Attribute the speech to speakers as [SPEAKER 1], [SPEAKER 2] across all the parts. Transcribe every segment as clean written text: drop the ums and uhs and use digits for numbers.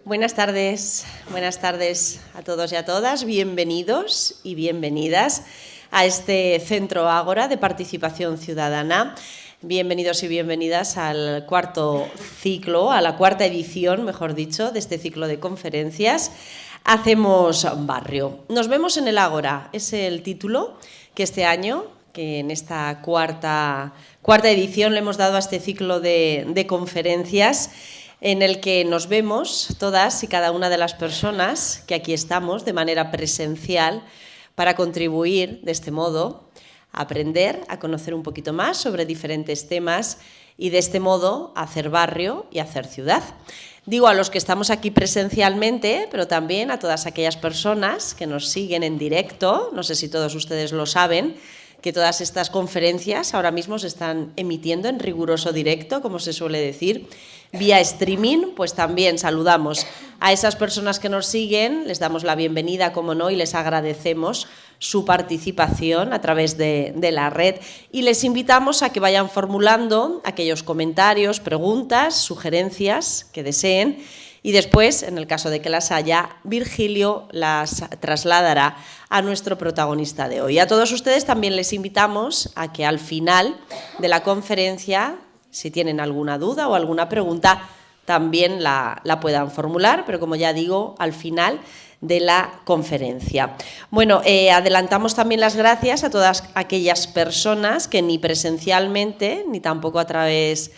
[SPEAKER 1] Buenas tardes a todos y a todas. Bienvenidos y bienvenidas a este Centro Ágora de Participación Ciudadana. Bienvenidos y bienvenidas al cuarto ciclo, a la cuarta edición, mejor dicho, de este ciclo de conferencias. Hacemos barrio. Nos vemos en el Ágora, es el título que este año, que en esta cuarta edición le hemos dado a este ciclo de conferencias, en el que nos vemos todas y cada una de las personas que aquí estamos de manera presencial para contribuir de este modo a aprender, a conocer un poquito más sobre diferentes temas y de este modo a hacer barrio y a hacer ciudad. Digo a los que estamos aquí presencialmente, pero también a todas aquellas personas que nos siguen en directo, no sé si todos ustedes lo saben, que todas estas conferencias ahora mismo se están emitiendo en riguroso directo, como se suele decir, vía streaming. Pues también saludamos a esas personas que nos siguen, les damos la bienvenida, como no, y les agradecemos su participación a través de la red y les invitamos a que vayan formulando aquellos comentarios, preguntas, sugerencias que deseen. Y después, en el caso de que las haya, Virgilio las trasladará a nuestro protagonista de hoy. A todos ustedes también les invitamos a que al final de la conferencia, si tienen alguna duda o alguna pregunta, también la puedan formular, pero como ya digo, al final de la conferencia. Bueno, adelantamos también las gracias a todas aquellas personas que ni presencialmente, ni tampoco a través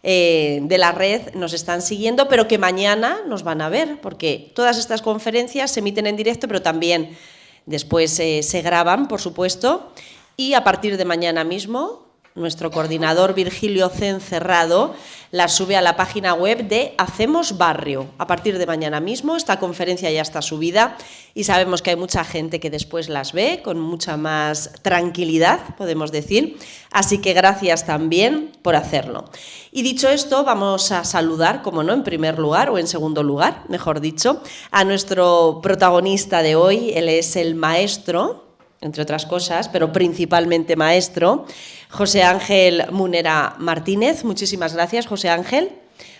[SPEAKER 1] de la red nos están siguiendo, pero que mañana nos van a ver, porque todas estas conferencias se emiten en directo, pero también después se graban, por supuesto, y a partir de mañana mismo nuestro coordinador Virgilio Cencerrado la sube a la página web de Hacemos Barrio. A partir de mañana mismo esta conferencia ya está subida y sabemos que hay mucha gente que después las ve con mucha más tranquilidad, podemos decir. Así que gracias también por hacerlo. Y dicho esto, vamos a saludar, como no, en primer lugar, o en segundo lugar, mejor dicho, a nuestro protagonista de hoy. Él es el maestro, entre otras cosas, pero principalmente maestro, José Ángel Munera Martínez. Muchísimas gracias, José Ángel,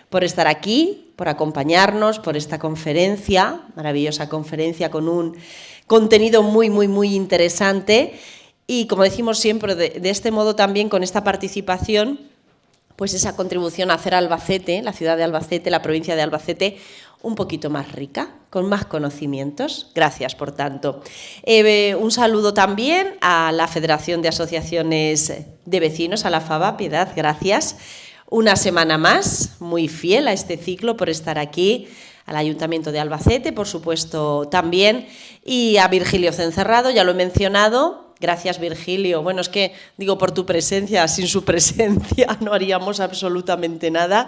[SPEAKER 1] por estar aquí, por acompañarnos, por esta conferencia, maravillosa conferencia con un contenido muy, muy, muy interesante. Y como decimos siempre, de este modo también con esta participación, pues esa contribución a hacer Albacete, la ciudad de Albacete, la provincia de Albacete, un poquito más rica, con más conocimientos. Gracias, por tanto. Un saludo también a la Federación de Asociaciones de Vecinos, a la FAVA, Piedad, gracias. Una semana más, muy fiel a este ciclo por estar aquí, al Ayuntamiento de Albacete, por supuesto, también, y a Virgilio Cencerrado, ya lo he mencionado. Gracias, Virgilio. Bueno, es que digo por tu presencia, sin su presencia no haríamos absolutamente nada.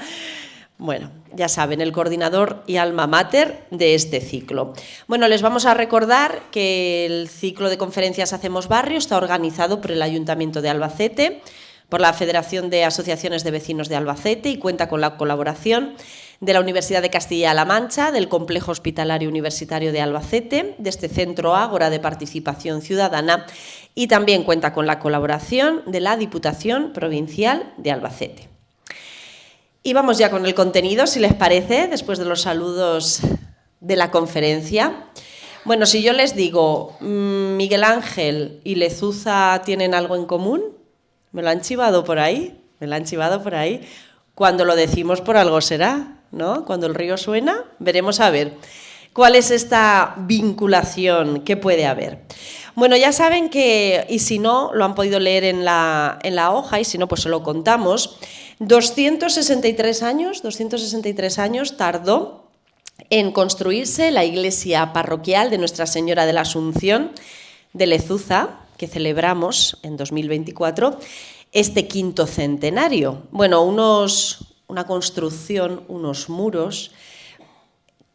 [SPEAKER 1] Bueno, ya saben, el coordinador y alma mater de este ciclo. Bueno, les vamos a recordar que el ciclo de conferencias Hacemos Barrio está organizado por el Ayuntamiento de Albacete, por la Federación de Asociaciones de Vecinos de Albacete y cuenta con la colaboración de la Universidad de Castilla-La Mancha, del Complejo Hospitalario Universitario de Albacete, de este Centro Ágora de Participación Ciudadana y también cuenta con la colaboración de la Diputación Provincial de Albacete. Y vamos ya con el contenido, si les parece, después de los saludos de la conferencia. Bueno, si yo les digo, Miguel Ángel y Lezuza tienen algo en común, ¿me lo han chivado por ahí? ¿Me lo han chivado por ahí? Cuando lo decimos por algo será, ¿no? Cuando el río suena, veremos a ver cuál es esta vinculación que puede haber. Bueno, ya saben que, y si no, lo han podido leer en la hoja, y si no, pues se lo contamos, 263 años tardó en construirse la iglesia parroquial de Nuestra Señora de la Asunción de Lezuza, que celebramos en 2024, este quinto centenario. Bueno, una construcción, unos muros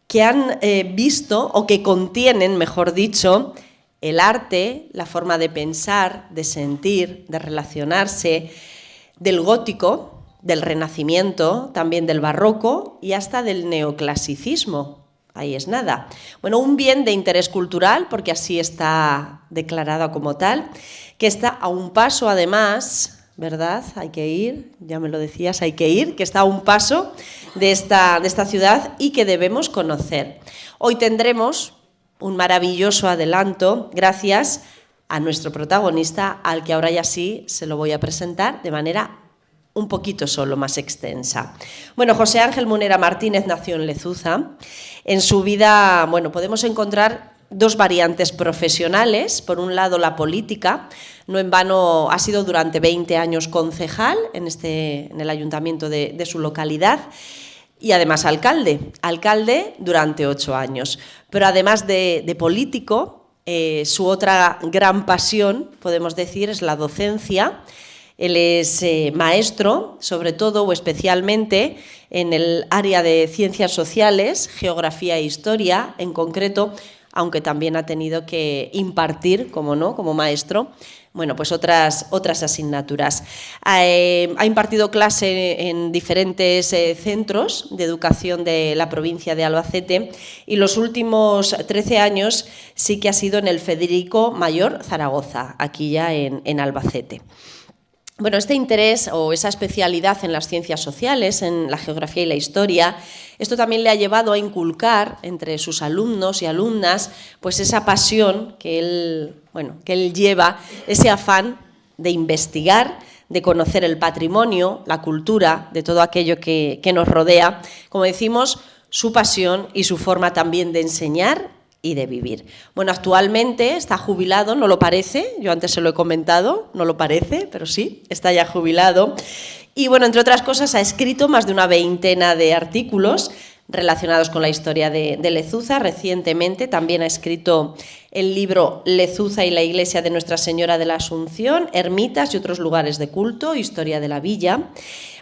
[SPEAKER 1] que han visto, o que contienen, mejor dicho, el arte, la forma de pensar, de sentir, de relacionarse, del gótico, del Renacimiento, también del Barroco y hasta del neoclasicismo. Ahí es nada. Bueno, un bien de interés cultural, porque así está declarado como tal, que está a un paso, además, ¿verdad? Hay que ir, ya me lo decías, hay que ir, que está a un paso de esta ciudad y que debemos conocer. Hoy tendremos un maravilloso adelanto gracias a nuestro protagonista, al que ahora ya sí se lo voy a presentar de manera un poquito solo más extensa. Bueno, José Ángel Munera Martínez nació en Lezuza. En su vida, bueno, podemos encontrar dos variantes profesionales. Por un lado, la política. No en vano ha sido durante 20 años concejal en el ayuntamiento de su localidad y además alcalde durante 8 años. Pero además de político, su otra gran pasión, podemos decir, es la docencia. Él es maestro, sobre todo o especialmente en el área de ciencias sociales, geografía e historia en concreto, aunque también ha tenido que impartir, como no, como maestro, bueno, pues otras asignaturas. Ha impartido clase en diferentes centros de educación de la provincia de Albacete y los últimos 13 años sí que ha sido en el Federico Mayor Zaragoza, aquí ya en Albacete. Bueno, este interés o esa especialidad en las ciencias sociales, en la geografía y la historia, esto también le ha llevado a inculcar entre sus alumnos y alumnas pues esa pasión que él lleva, ese afán de investigar, de conocer el patrimonio, la cultura, de todo aquello que nos rodea. Como decimos, su pasión y su forma también de enseñar y de vivir. Bueno, actualmente está jubilado, no lo parece, yo antes se lo he comentado, no lo parece, pero sí, está ya jubilado. Y bueno, entre otras cosas, ha escrito más de una veintena de artículos relacionados con la historia de Lezuza. Recientemente también ha escrito el libro Lezuza y la iglesia de Nuestra Señora de la Asunción, ermitas y otros lugares de culto, historia de la villa.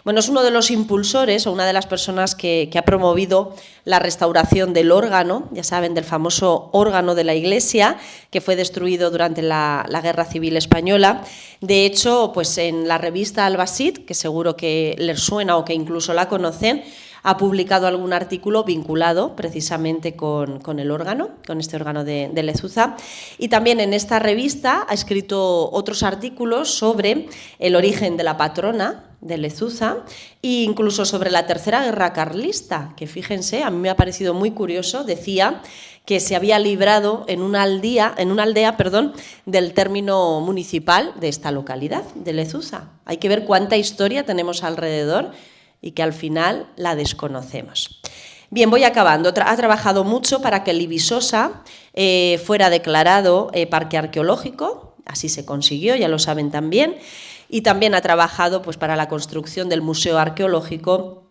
[SPEAKER 1] Bueno, es uno de los impulsores o una de las personas que ha promovido la restauración del órgano, ya saben, del famoso órgano de la Iglesia, que fue destruido durante la Guerra Civil Española. De hecho, pues en la revista Albacete, que seguro que les suena o que incluso la conocen, ha publicado algún artículo vinculado precisamente con el órgano, con este órgano de Lezuza. Y también en esta revista ha escrito otros artículos sobre el origen de la patrona de Lezuza e incluso sobre la Tercera Guerra Carlista, que fíjense, a mí me ha parecido muy curioso, decía que se había librado en una aldea, del término municipal de esta localidad, de Lezuza. Hay que ver cuánta historia tenemos alrededor y que al final la desconocemos. Bien, voy acabando. Ha trabajado mucho para que el Ibisosa fuera declarado parque arqueológico, así se consiguió, ya lo saben también, y también ha trabajado pues, para la construcción del Museo Arqueológico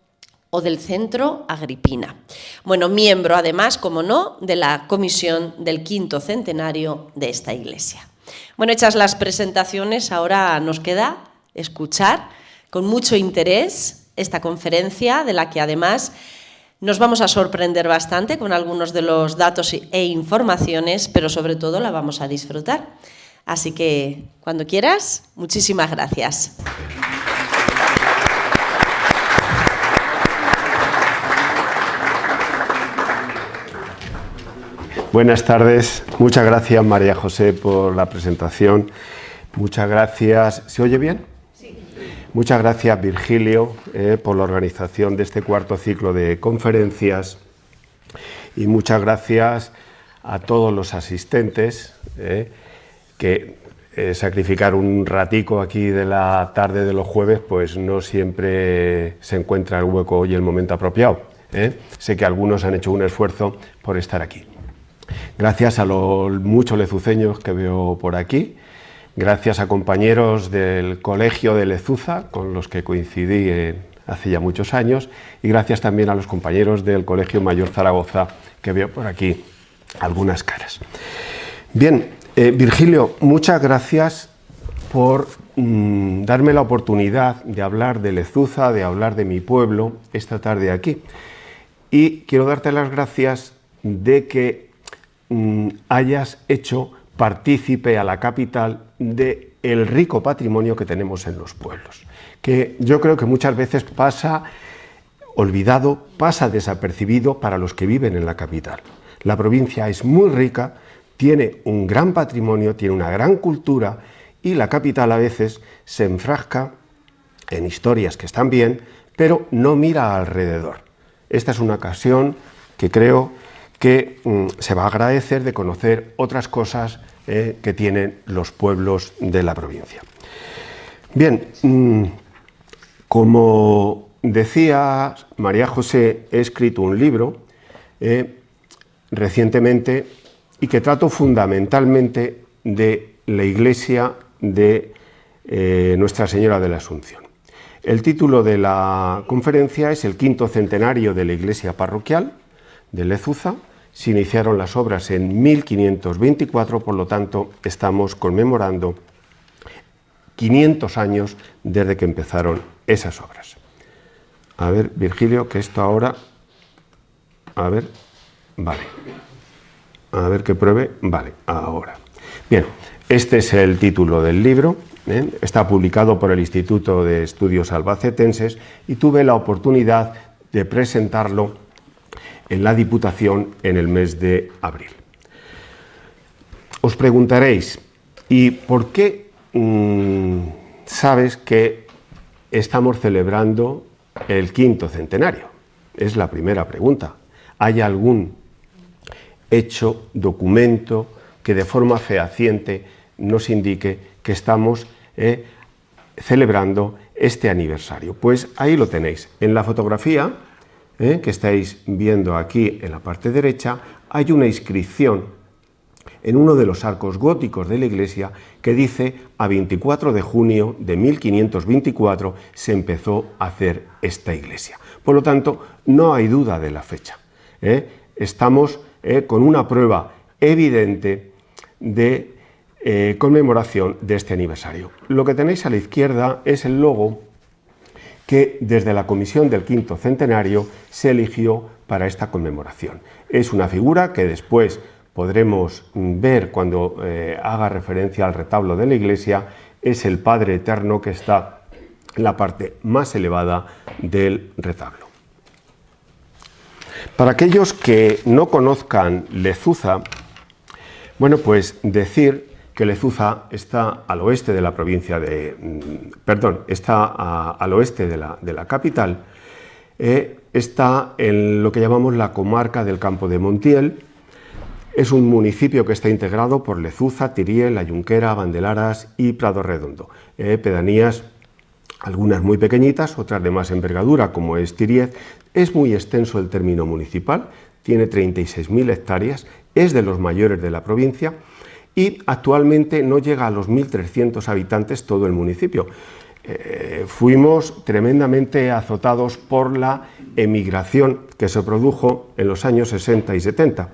[SPEAKER 1] o del Centro Agripina. Bueno, miembro además, como no, de la comisión del 5º centenario de esta iglesia. Bueno, hechas las presentaciones, ahora nos queda escuchar con mucho interés esta conferencia, de la que además nos vamos a sorprender bastante con algunos de los datos e informaciones, pero sobre todo la vamos a disfrutar. Así que, cuando quieras, muchísimas gracias.
[SPEAKER 2] Buenas tardes. Muchas gracias, María José, por la presentación. Muchas gracias. ¿Se oye bien? Sí. Muchas gracias, Virgilio, por la organización de este 4º ciclo de conferencias. Y muchas gracias a todos los asistentes que sacrificar un ratico aquí de la tarde de los jueves, pues no siempre se encuentra el hueco y el momento apropiado. Sé que algunos han hecho un esfuerzo por estar aquí. Gracias a los muchos lezuceños que veo por aquí, gracias a compañeros del Colegio de Lezuza, con los que coincidí hace ya muchos años, y gracias también a los compañeros del Colegio Mayor Zaragoza, que veo por aquí algunas caras. Bien, Virgilio, muchas gracias por darme la oportunidad de hablar de Lezuza, de hablar de mi pueblo esta tarde aquí. Y quiero darte las gracias de que hayas hecho partícipe a la capital del rico patrimonio que tenemos en los pueblos, que yo creo que muchas veces pasa olvidado, pasa desapercibido para los que viven en la capital. La provincia es muy rica, tiene un gran patrimonio, tiene una gran cultura, y la capital a veces se enfrasca en historias que están bien, pero no mira alrededor. esta es una ocasión que creo que se va a agradecer de conocer otras cosas que tienen los pueblos de la provincia. Bien, como decía María José, he escrito un libro recientemente y que trato fundamentalmente de la iglesia de Nuestra Señora de la Asunción. El título de la conferencia es el 5º centenario de la iglesia parroquial de Lezuza. Se iniciaron las obras en 1524, por lo tanto estamos conmemorando 500 años desde que empezaron esas obras. A ver, Virgilio, que esto ahora... A ver, vale. A ver que pruebe. Vale, ahora. Bien, este es el título del libro. Está publicado por el Instituto de Estudios Albacetenses y tuve la oportunidad de presentarlo en la Diputación en el mes de abril. Os preguntaréis, ¿y por qué sabes que estamos celebrando el 5º centenario? Es la primera pregunta. ¿Hay algún hecho, documento, que de forma fehaciente nos indique que estamos celebrando este aniversario? Pues ahí lo tenéis. En la fotografía que estáis viendo aquí en la parte derecha, hay una inscripción en uno de los arcos góticos de la iglesia que dice: a 24 de junio de 1524 se empezó a hacer esta iglesia. Por lo tanto, no hay duda de la fecha. Estamos con una prueba evidente de conmemoración de este aniversario. Lo que tenéis a la izquierda es el logo que desde la comisión del 5º centenario se eligió para esta conmemoración. Es una figura que después podremos ver cuando haga referencia al retablo de la iglesia. Es el Padre Eterno que está en la parte más elevada del retablo. Para aquellos que no conozcan Lezuza, bueno, pues decir que Lezuza está al oeste de la provincia de... está al oeste de la capital, está en lo que llamamos la comarca del Campo de Montiel. Es un municipio que está integrado por Lezuza, Tiriel, La Junquera, Vandelaras y Prado Redondo. Pedanías, algunas muy pequeñitas, otras de más envergadura, como es Tiriel. Es muy extenso el término municipal, tiene 36.000 hectáreas, es de los mayores de la provincia y actualmente no llega a los 1.300 habitantes todo el municipio. Fuimos tremendamente azotados por la emigración que se produjo en los años 60 y 70.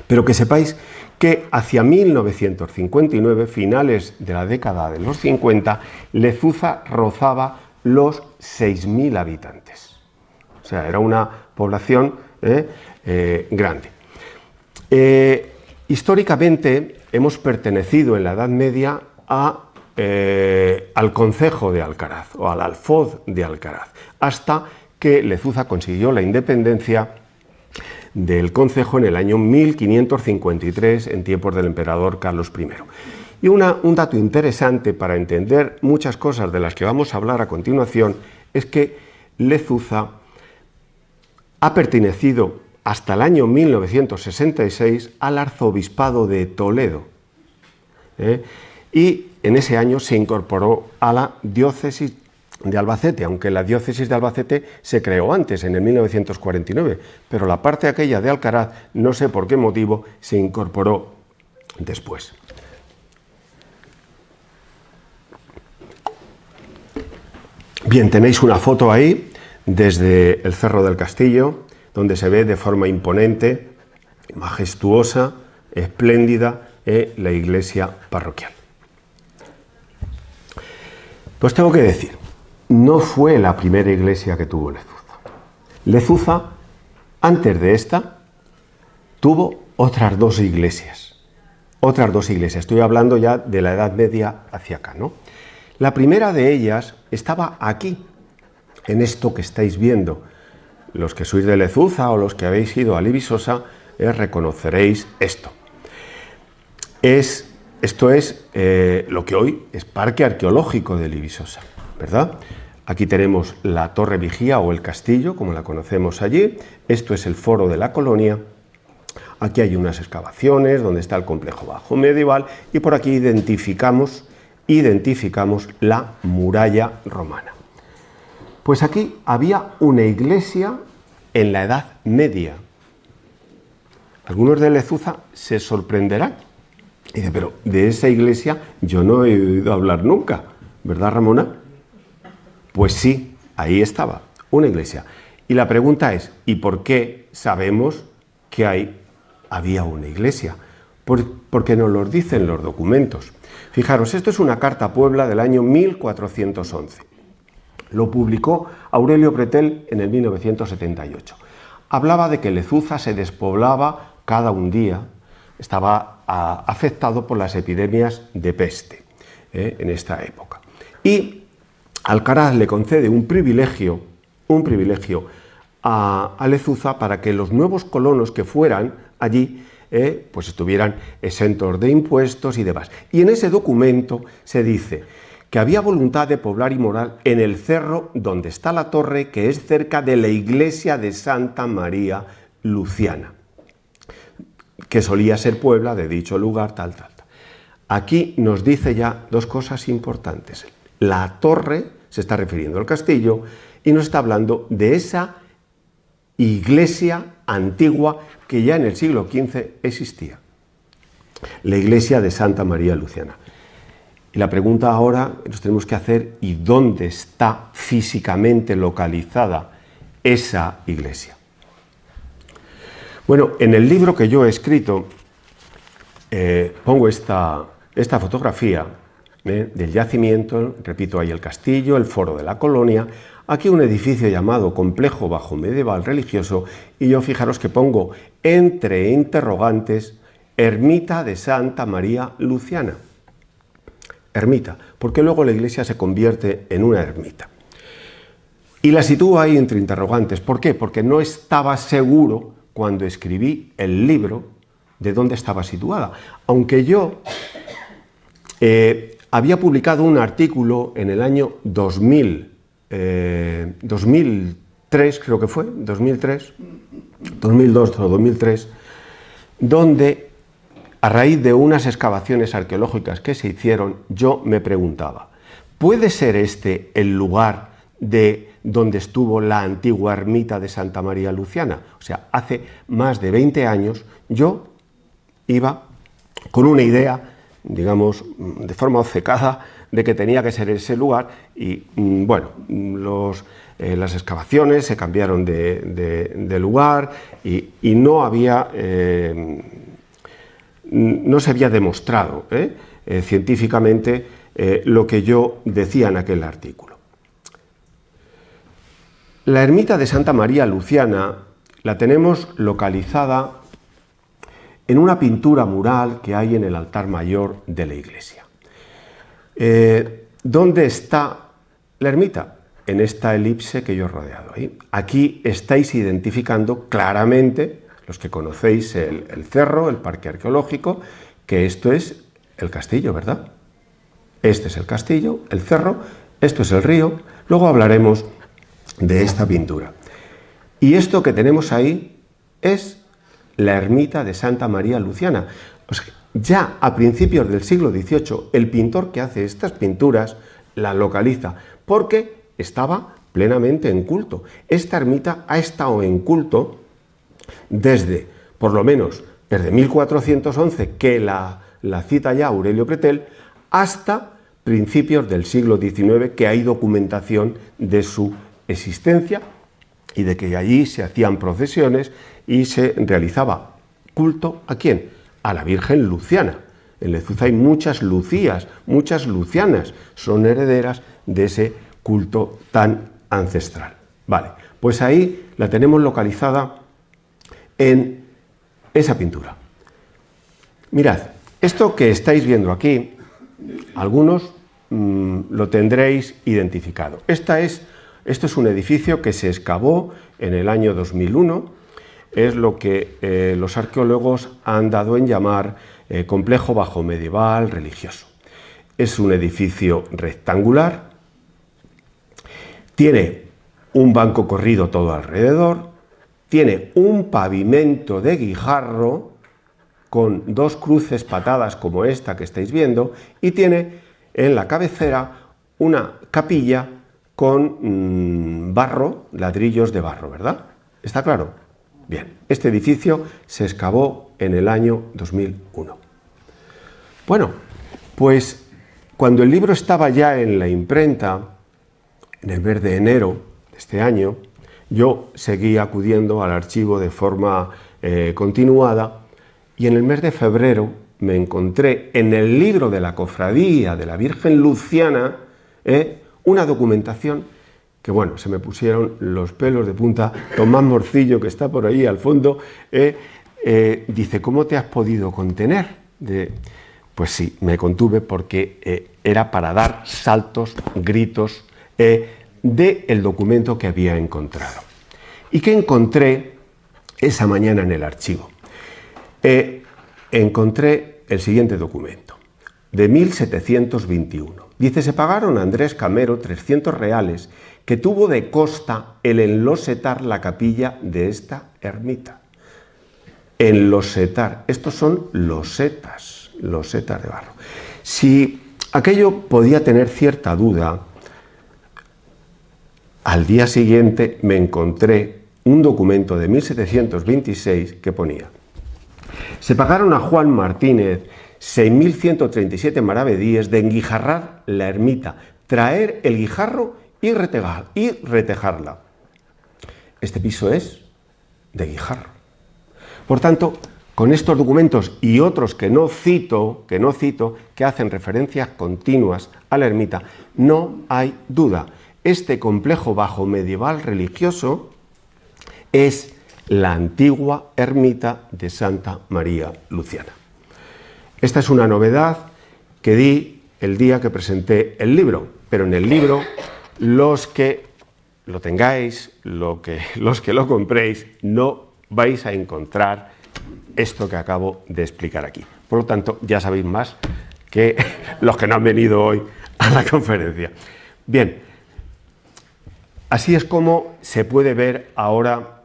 [SPEAKER 2] Pero que sepáis que hacia 1959, finales de la década de los 50, Lezuza rozaba los 6.000 habitantes. O sea, era una población grande. Históricamente hemos pertenecido en la Edad Media al concejo de Alcaraz o al alfoz de Alcaraz, hasta que Lezuza consiguió la independencia del concejo en el año 1553, en tiempos del emperador Carlos I. Y un dato interesante para entender muchas cosas de las que vamos a hablar a continuación es que Lezuza ha pertenecido hasta el año 1966 al arzobispado de Toledo, y en ese año se incorporó a la diócesis de Albacete, aunque la diócesis de Albacete se creó antes, en el 1949, pero la parte aquella de Alcaraz, no sé por qué motivo, se incorporó después. Bien, tenéis una foto ahí desde el Cerro del Castillo, donde se ve de forma imponente, majestuosa, espléndida, la iglesia parroquial. Pues tengo que decir, no fue la primera iglesia que tuvo Lezuza. Lezuza, antes de esta, tuvo otras dos iglesias. Estoy hablando ya de la Edad Media hacia acá, ¿no? La primera de ellas estaba aquí, en esto que estáis viendo. Los que sois de Lezuza o los que habéis ido a Libisosa, reconoceréis esto. Esto es lo que hoy es Parque Arqueológico de Libisosa, ¿verdad? Aquí tenemos la Torre Vigía o el castillo, como la conocemos allí. Esto es el foro de la colonia. Aquí hay unas excavaciones donde está el complejo bajo medieval y por aquí identificamos la muralla romana. Pues aquí había una iglesia en la Edad Media. Algunos de Lezuza se sorprenderán. Y dice, pero de esa iglesia yo no he oído hablar nunca, ¿verdad, Ramona? Pues sí, ahí estaba, una iglesia. Y la pregunta es, ¿y por qué sabemos que había una iglesia? Porque nos lo dicen los documentos. Fijaros, esto es una carta a Puebla del año 1411. Lo publicó Aurelio Pretel en el 1978. Hablaba de que Lezuza se despoblaba cada un día, estaba afectado por las epidemias de peste en esta época. Y Alcaraz le concede un privilegio a Lezuza para que los nuevos colonos que fueran allí pues estuvieran exentos de impuestos y demás. Y en ese documento se dice que había voluntad de poblar y morar en el cerro donde está la torre, que es cerca de la iglesia de Santa María Luciana, que solía ser Puebla de dicho lugar, tal. Aquí nos dice ya dos cosas importantes. La torre se está refiriendo al castillo y nos está hablando de esa iglesia antigua que ya en el siglo XV existía, la iglesia de Santa María Luciana. Y la pregunta ahora nos tenemos que hacer, ¿y dónde está físicamente localizada esa iglesia? Bueno, en el libro que yo he escrito pongo esta fotografía del yacimiento, repito, ahí el castillo, el foro de la colonia, aquí un edificio llamado Complejo Bajo Medieval Religioso, y yo fijaros que pongo entre interrogantes Ermita de Santa María Luciana. Ermita, porque luego la iglesia se convierte en una ermita. Y la sitúo ahí entre interrogantes. ¿Por qué? Porque no estaba seguro cuando escribí el libro de dónde estaba situada. Aunque yo había publicado un artículo en el año 2003, creo que fue, 2002 o 2003, donde a raíz de unas excavaciones arqueológicas que se hicieron, yo me preguntaba, ¿puede ser este el lugar de donde estuvo la antigua ermita de Santa María Luciana? O sea, hace más de 20 años yo iba con una idea, digamos, de forma obcecada, de que tenía que ser ese lugar y, bueno, las excavaciones se cambiaron de lugar y no había... no se había demostrado científicamente lo que yo decía en aquel artículo. La ermita de Santa María Luciana la tenemos localizada en una pintura mural que hay en el altar mayor de la iglesia. ¿Dónde está la ermita? En esta elipse que yo he rodeado ahí. Aquí estáis identificando claramente, los que conocéis el cerro, el parque arqueológico, que esto es el castillo, ¿verdad? Este es el castillo, el cerro, esto es el río, luego hablaremos de esta pintura. Y esto que tenemos ahí es la ermita de Santa María Luciana. O sea, ya a principios del siglo XVIII, el pintor que hace estas pinturas la localiza, porque estaba plenamente en culto. Esta ermita ha estado en culto desde, por lo menos, desde 1411, que la cita ya Aurelio Pretel, hasta principios del siglo XIX, que hay documentación de su existencia y de que allí se hacían procesiones y se realizaba culto ¿a quién? A la Virgen Luciana. En Lezuza hay muchas Lucías, muchas Lucianas, son herederas de ese culto tan ancestral. Vale, pues ahí la tenemos localizada en esa pintura. Mirad, esto que estáis viendo aquí, algunos lo tendréis identificado. Esto es un edificio que se excavó en el año 2001, es lo que los arqueólogos han dado en llamar complejo bajo medieval religioso. Es un edificio rectangular Tiene un banco corrido todo alrededor, tiene un pavimento de guijarro con dos cruces patadas como esta que estáis viendo y tiene en la cabecera una capilla con barro, ladrillos de barro, ¿verdad? ¿Está claro? Bien, este edificio se excavó en el año 2001. Bueno, pues cuando el libro estaba ya en la imprenta, en el mes de enero de este año, yo seguí acudiendo al archivo de forma continuada y en el mes de febrero me encontré en el libro de la Cofradía de la Virgen Luciana una documentación que, bueno, se me pusieron los pelos de punta. Tomás Morcillo, que está por ahí al fondo, dice, ¿cómo te has podido contener? Pues sí, me contuve porque era para dar saltos, gritos del documento que había encontrado. ¿Y qué encontré esa mañana en el archivo? Encontré el siguiente documento, de 1721. Dice, se pagaron a Andrés Camero 300 reales que tuvo de costa el enlosetar la capilla de esta ermita. Enlosetar, estos son losetas de barro. Si aquello podía tener cierta duda, al día siguiente me encontré un documento de 1726 que ponía: se pagaron a Juan Martínez 6.137 maravedíes de enguijarrar la ermita, traer el guijarro y retejarla. Este piso es de guijarro. Por tanto, con estos documentos y otros que no cito, que hacen referencias continuas a la ermita, no hay duda. Este complejo bajo medieval religioso es la antigua ermita de Santa María Luciana. Esta es una novedad que di el día que presenté el libro, pero en el libro los que lo tengáis, los que lo compréis, no vais a encontrar esto que acabo de explicar aquí. Por lo tanto, ya sabéis más que los que no han venido hoy a la conferencia. Bien, así es como se puede ver ahora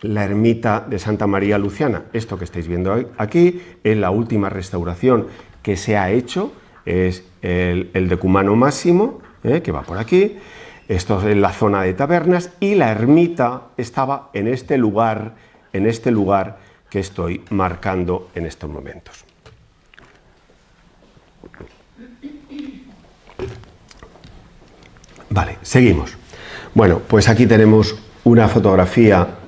[SPEAKER 2] la ermita de Santa María Luciana. Esto que estáis viendo aquí es la última restauración que se ha hecho, es el decumano máximo, que va por aquí. Esto es la zona de tabernas y la ermita estaba en este lugar que estoy marcando en estos momentos. Vale, seguimos. Bueno, pues aquí tenemos una fotografía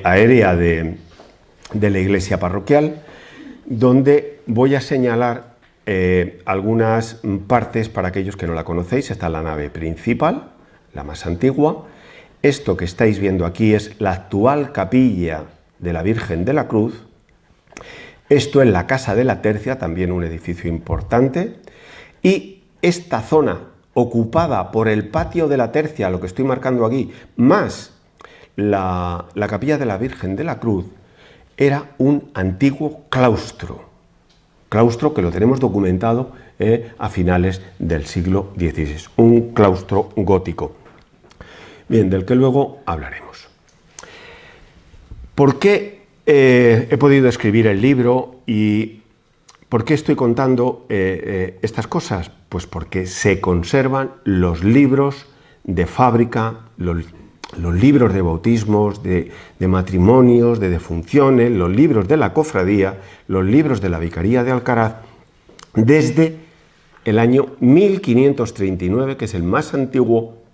[SPEAKER 2] aérea de la iglesia parroquial, donde voy a señalar algunas partes para aquellos que no la conocéis. Está la nave principal, la más antigua. Esto que estáis viendo aquí es la actual capilla de la Virgen de la Cruz. Esto es la Casa de la Tercia, también un edificio importante. Y esta zona ocupada por el patio de la Tercia, lo que estoy marcando aquí, más la capilla de la Virgen de la Cruz, era un antiguo claustro que lo tenemos documentado a finales del siglo XVI, un claustro gótico, bien, del que luego hablaremos. ¿Por qué he podido escribir el libro y por qué estoy contando estas cosas? Pues porque se conservan los libros de fábrica, los libros de bautismos, de matrimonios, de defunciones, los libros de la cofradía, los libros de la Vicaría de Alcaraz, desde el año 1539, que es el más antiguo,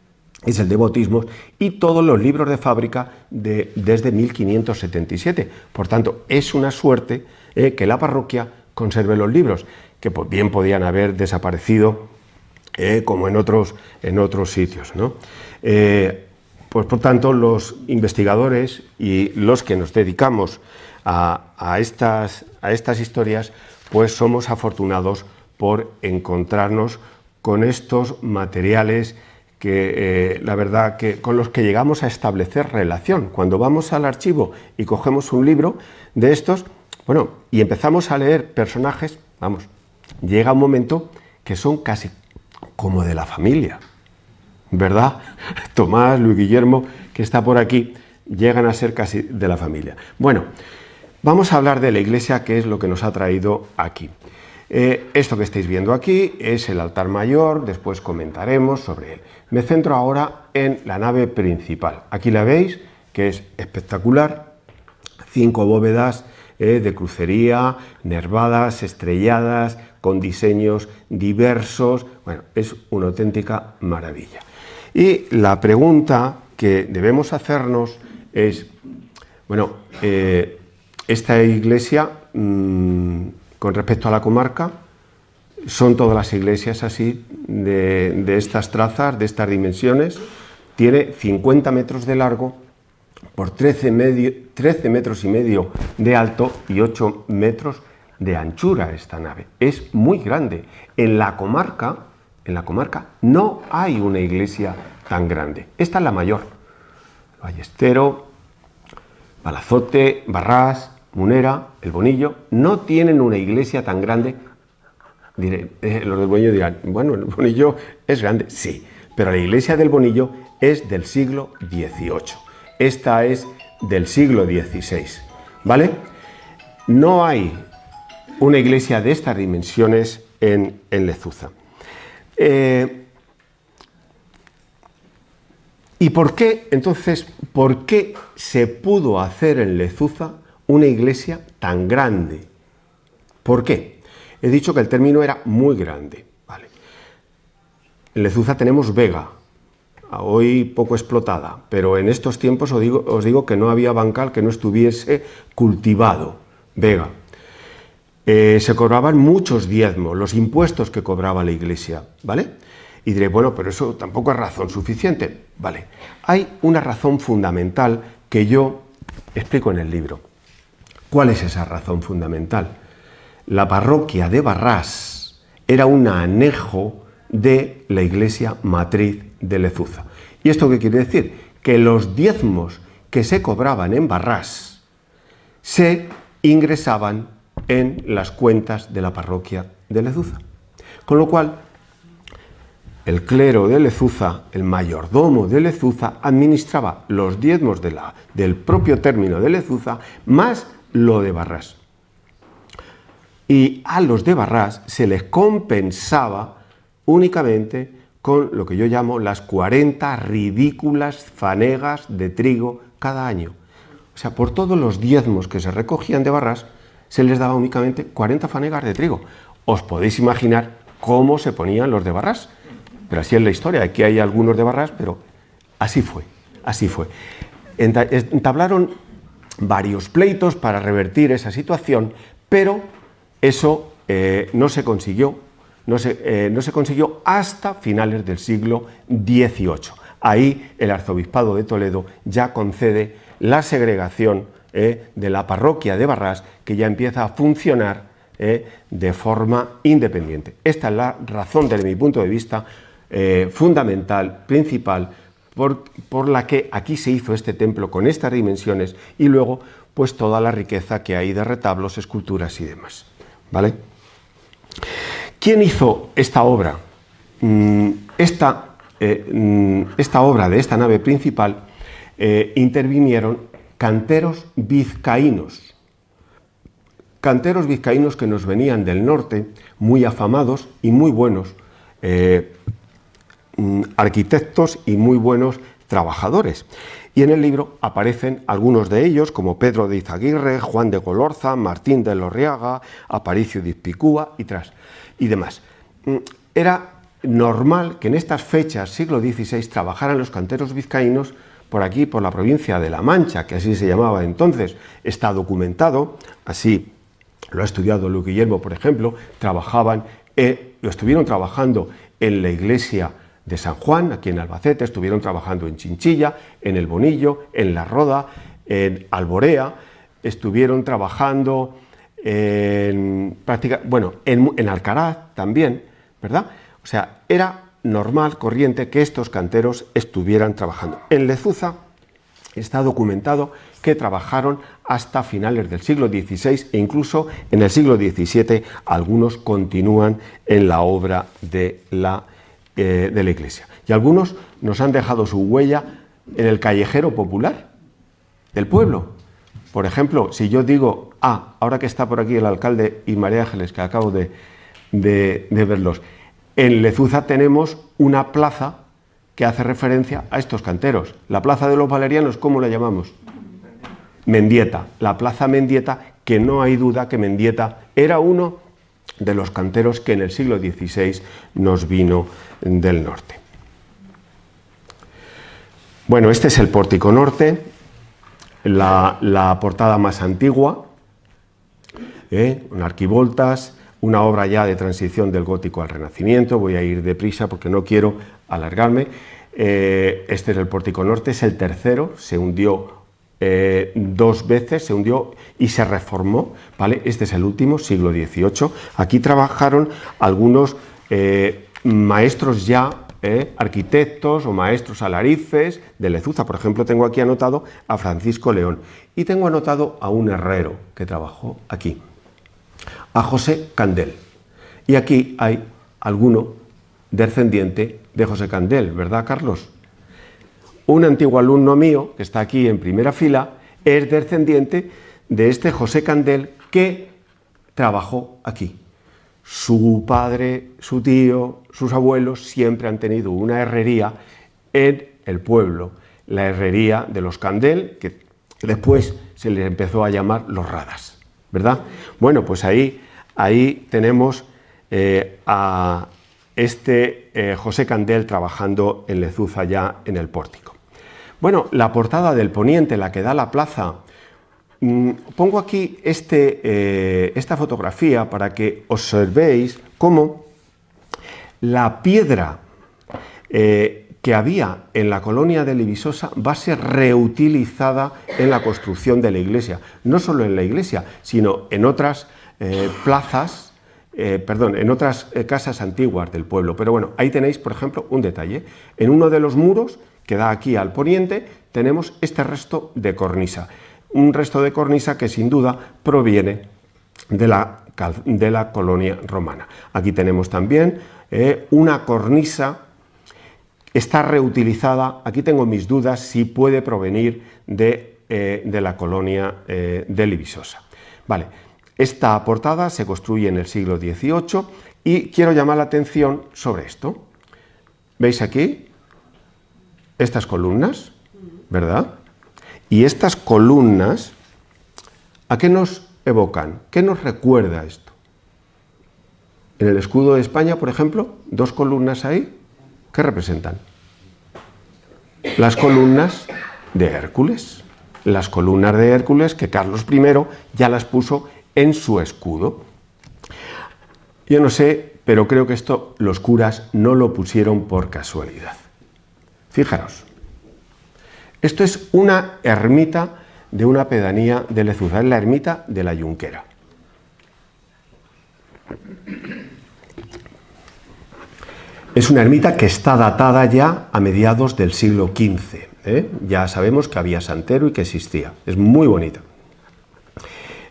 [SPEAKER 2] es el de bautismos, y todos los libros de fábrica desde 1577. Por tanto, es una suerte que la parroquia conserve los libros, que bien podían haber desaparecido como en otros sitios, ¿no? Pues por tanto, los investigadores y los que nos dedicamos a estas historias, pues somos afortunados por encontrarnos con estos materiales que la verdad que con los que llegamos a establecer relación. Cuando vamos al archivo y cogemos un libro de estos, bueno, y empezamos a leer personajes, vamos, llega un momento que son casi como de la familia. ¿verdad? Tomás, Luis Guillermo, que está por aquí, llegan a ser casi de la familia. Bueno, vamos a hablar de la iglesia, que es lo que nos ha traído aquí. Esto que estáis viendo aquí es el altar mayor, después comentaremos sobre él. Me centro ahora en la nave principal. Aquí la veis, que es espectacular, 5 bóvedas de crucería, nervadas, estrelladas, con diseños diversos. Bueno, es una auténtica maravilla. Y la pregunta que debemos hacernos es, bueno, esta iglesia, con respecto a la comarca, ¿son todas las iglesias así, de estas trazas, de estas dimensiones? Tiene 50 metros de largo por 13 metros y medio de alto y 8 metros de anchura esta nave. Es muy grande. En la comarca no hay una iglesia tan grande. Esta es la mayor. Ballestero, Palazote, Barrás, Munera, El Bonillo, no tienen una iglesia tan grande. Los del Bonillo dirán, bueno, el Bonillo es grande, sí, pero la iglesia del Bonillo es del siglo XVIII. Esta es del siglo XVI, ¿vale? No hay una iglesia de estas dimensiones en Lezuza. ¿Y por qué, entonces, por qué se pudo hacer en Lezuza una iglesia tan grande? ¿Por qué? He dicho que el término era muy grande, ¿vale? En Lezuza tenemos vega, hoy poco explotada, pero en estos tiempos os digo que no había bancal que no estuviese cultivado, vega. Se cobraban muchos diezmos, los impuestos que cobraba la iglesia, ¿vale? Y diré, bueno, pero eso tampoco es razón suficiente. Vale, hay una razón fundamental que yo explico en el libro. ¿Cuál es esa razón fundamental? La parroquia de Barrás era un anejo de la iglesia matriz de Lezuza. ¿Y esto qué quiere decir? Que los diezmos que se cobraban en Barrás se ingresaban en las cuentas de la parroquia de Lezuza. Con lo cual, el clero de Lezuza, el mayordomo de Lezuza, administraba los diezmos del propio término de Lezuza, más lo de Barrás. Y a los de Barrás se les compensaba únicamente con lo que yo llamo las 40 ridículas fanegas de trigo cada año. O sea, por todos los diezmos que se recogían de Barrás, se les daba únicamente 40 fanegas de trigo. Os podéis imaginar cómo se ponían los de Barrás. Pero así es la historia. Aquí hay algunos de Barrás, pero así fue, así fue. Entablaron varios pleitos para revertir esa situación, pero eso no se consiguió hasta finales del siglo XVIII. Ahí el arzobispado de Toledo ya concede la segregación de la parroquia de Barrás, que ya empieza a funcionar de forma independiente. Esta es la razón, desde mi punto de vista, fundamental, principal, por la que aquí se hizo este templo con estas dimensiones y luego pues toda la riqueza que hay de retablos, esculturas y demás, ¿vale? ¿Quién hizo esta obra? Esta obra de esta nave principal intervinieron canteros vizcaínos. Canteros vizcaínos que nos venían del norte, muy afamados y muy buenos arquitectos y muy buenos trabajadores. Y en el libro aparecen algunos de ellos, como Pedro de Izaguirre, Juan de Golorza, Martín de Lorriaga, Aparicio de Izpicúa y demás. Era normal que en estas fechas, siglo XVI, trabajaran los canteros vizcaínos por aquí, por la provincia de La Mancha, que así se llamaba entonces. Está documentado, así lo ha estudiado Luis Guillermo, por ejemplo, estuvieron trabajando en la iglesia de San Juan, aquí en Albacete, estuvieron trabajando en Chinchilla, en El Bonillo, en La Roda, en Alborea, estuvieron trabajando en Alcaraz también, ¿verdad? O sea, era normal, corriente, que estos canteros estuvieran trabajando. En Lezuza está documentado que trabajaron hasta finales del siglo XVI e incluso en el siglo XVII algunos continúan en la obra de la iglesia. y algunos nos han dejado su huella en el callejero popular del pueblo. Por ejemplo, si yo digo, ahora que está por aquí el alcalde y María Ángeles, que acabo de verlos, en Lezuza tenemos una plaza que hace referencia a estos canteros. La plaza de los Valerianos, ¿cómo la llamamos? Mendieta. La plaza Mendieta, que no hay duda que Mendieta era uno de los canteros que en el siglo XVI nos vino del norte. Bueno, este es el pórtico norte, la portada más antigua, con arquivoltas, una obra ya de transición del gótico al renacimiento. Voy a ir deprisa porque no quiero alargarme. Este es el pórtico norte, es el tercero, se hundió 2 veces, se hundió y se reformó, ¿vale? Este es el último, siglo XVIII. Aquí trabajaron algunos maestros ya, arquitectos o maestros alarifes de Lezuza. Por ejemplo, tengo aquí anotado a Francisco León y tengo anotado a un herrero que trabajó aquí, a José Candel. Y aquí hay alguno descendiente de José Candel, ¿verdad, Carlos? Un antiguo alumno mío, que está aquí en primera fila, es descendiente de este José Candel que trabajó aquí. Su padre, su tío, sus abuelos siempre han tenido una herrería en el pueblo, la herrería de los Candel, que después se les empezó a llamar los Radas, ¿verdad? Bueno, pues ahí tenemos a este José Candel trabajando en Lezuza ya en el pórtico. Bueno, la portada del poniente, la que da la plaza, pongo aquí esta fotografía para que observéis cómo la piedra que había en la colonia de Libisosa va a ser reutilizada en la construcción de la iglesia. No solo en la iglesia, sino en otras en otras casas antiguas del pueblo. Pero bueno, ahí tenéis, por ejemplo, un detalle. En uno de los muros que da aquí al poniente tenemos este resto de cornisa. Un resto de cornisa que sin duda proviene de la colonia romana. Aquí tenemos también una cornisa, está reutilizada. Aquí tengo mis dudas si puede provenir de la colonia de Libisosa. Vale, esta portada se construye en el siglo XVIII y quiero llamar la atención sobre esto. ¿Veis aquí? Estas columnas, ¿verdad? Y estas columnas, ¿a qué nos evocan? ¿Qué nos recuerda esto? En el escudo de España, por ejemplo, 2 columnas ahí, ¿qué representan? Las columnas de Hércules. Las columnas de Hércules que Carlos I ya las puso en su escudo. Yo no sé, pero creo que esto los curas no lo pusieron por casualidad. Fijaros. Esto es una ermita de una pedanía de Lezuza, es la ermita de la Junquera. Es una ermita que está datada ya a mediados del siglo XV. Ya sabemos que había santero y que existía. Es muy bonita.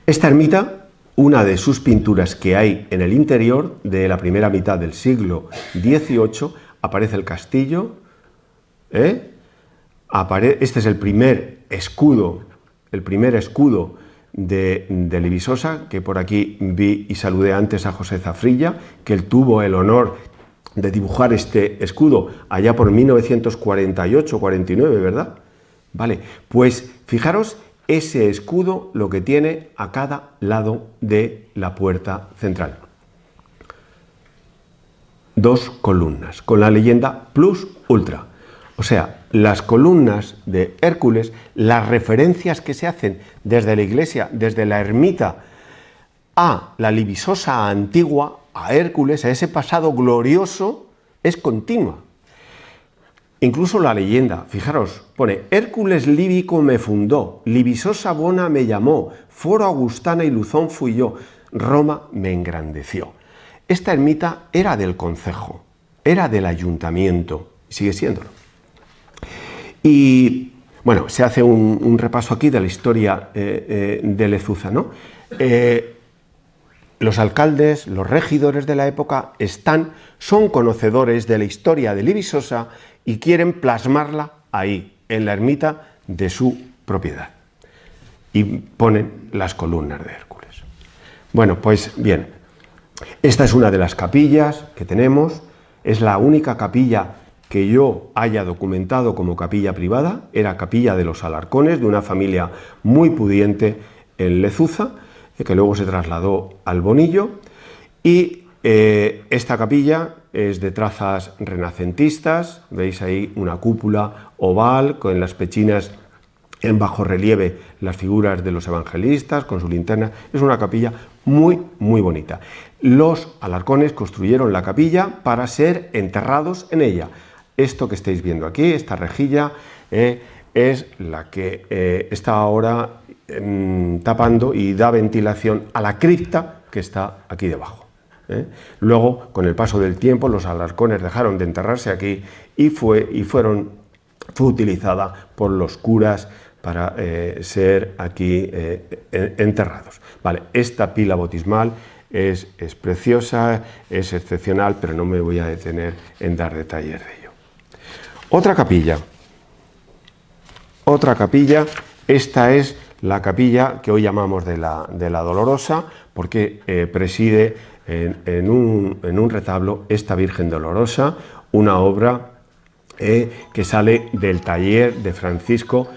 [SPEAKER 2] Esta ermita, una de sus pinturas que hay en el interior de la primera mitad del siglo XVIII, aparece el castillo, este es el primer escudo de Libisosa, que por aquí vi y saludé antes a José Zafrilla, que él tuvo el honor de dibujar este escudo allá por 1948-49, ¿verdad? Vale, pues fijaros ese escudo lo que tiene a cada lado de la puerta central. 2 columnas, con la leyenda Plus Ultra. O sea, las columnas de Hércules, las referencias que se hacen desde la iglesia, desde la ermita, a la Libisosa antigua, a Hércules, a ese pasado glorioso, es continua. Incluso la leyenda, fijaros, pone: Hércules líbico me fundó, Libisosa bona me llamó, Foro Augustana y Luzón fui yo, Roma me engrandeció. Esta ermita era del concejo, era del ayuntamiento, sigue siéndolo. Y bueno, se hace un repaso aquí de la historia de Lezuza, ¿no? los alcaldes, los regidores de la época son conocedores de la historia de Libisosa y quieren plasmarla ahí, en la ermita de su propiedad. Y ponen las columnas de Hércules. Bueno, pues bien, esta es una de las capillas que tenemos, es la única capilla que yo haya documentado como capilla privada, era capilla de los Alarcones, de una familia muy pudiente en Lezuza, que luego se trasladó al Bonillo, y esta capilla es de trazas renacentistas, veis ahí una cúpula oval con las pechinas en bajo relieve, las figuras de los evangelistas con su linterna. Es una capilla muy, muy bonita. Los Alarcones construyeron la capilla para ser enterrados en ella. Esto que estáis viendo aquí, esta rejilla, es la que está ahora tapando y da ventilación a la cripta que está aquí debajo. Luego, con el paso del tiempo, los Alarcones dejaron de enterrarse aquí y fue utilizada por los curas para ser aquí enterrados. Vale, esta pila bautismal es preciosa, es excepcional, pero no me voy a detener en dar detalles de ello. Otra capilla, esta es la capilla que hoy llamamos de la Dolorosa, porque preside en un retablo esta Virgen Dolorosa, una obra que sale del taller de Francisco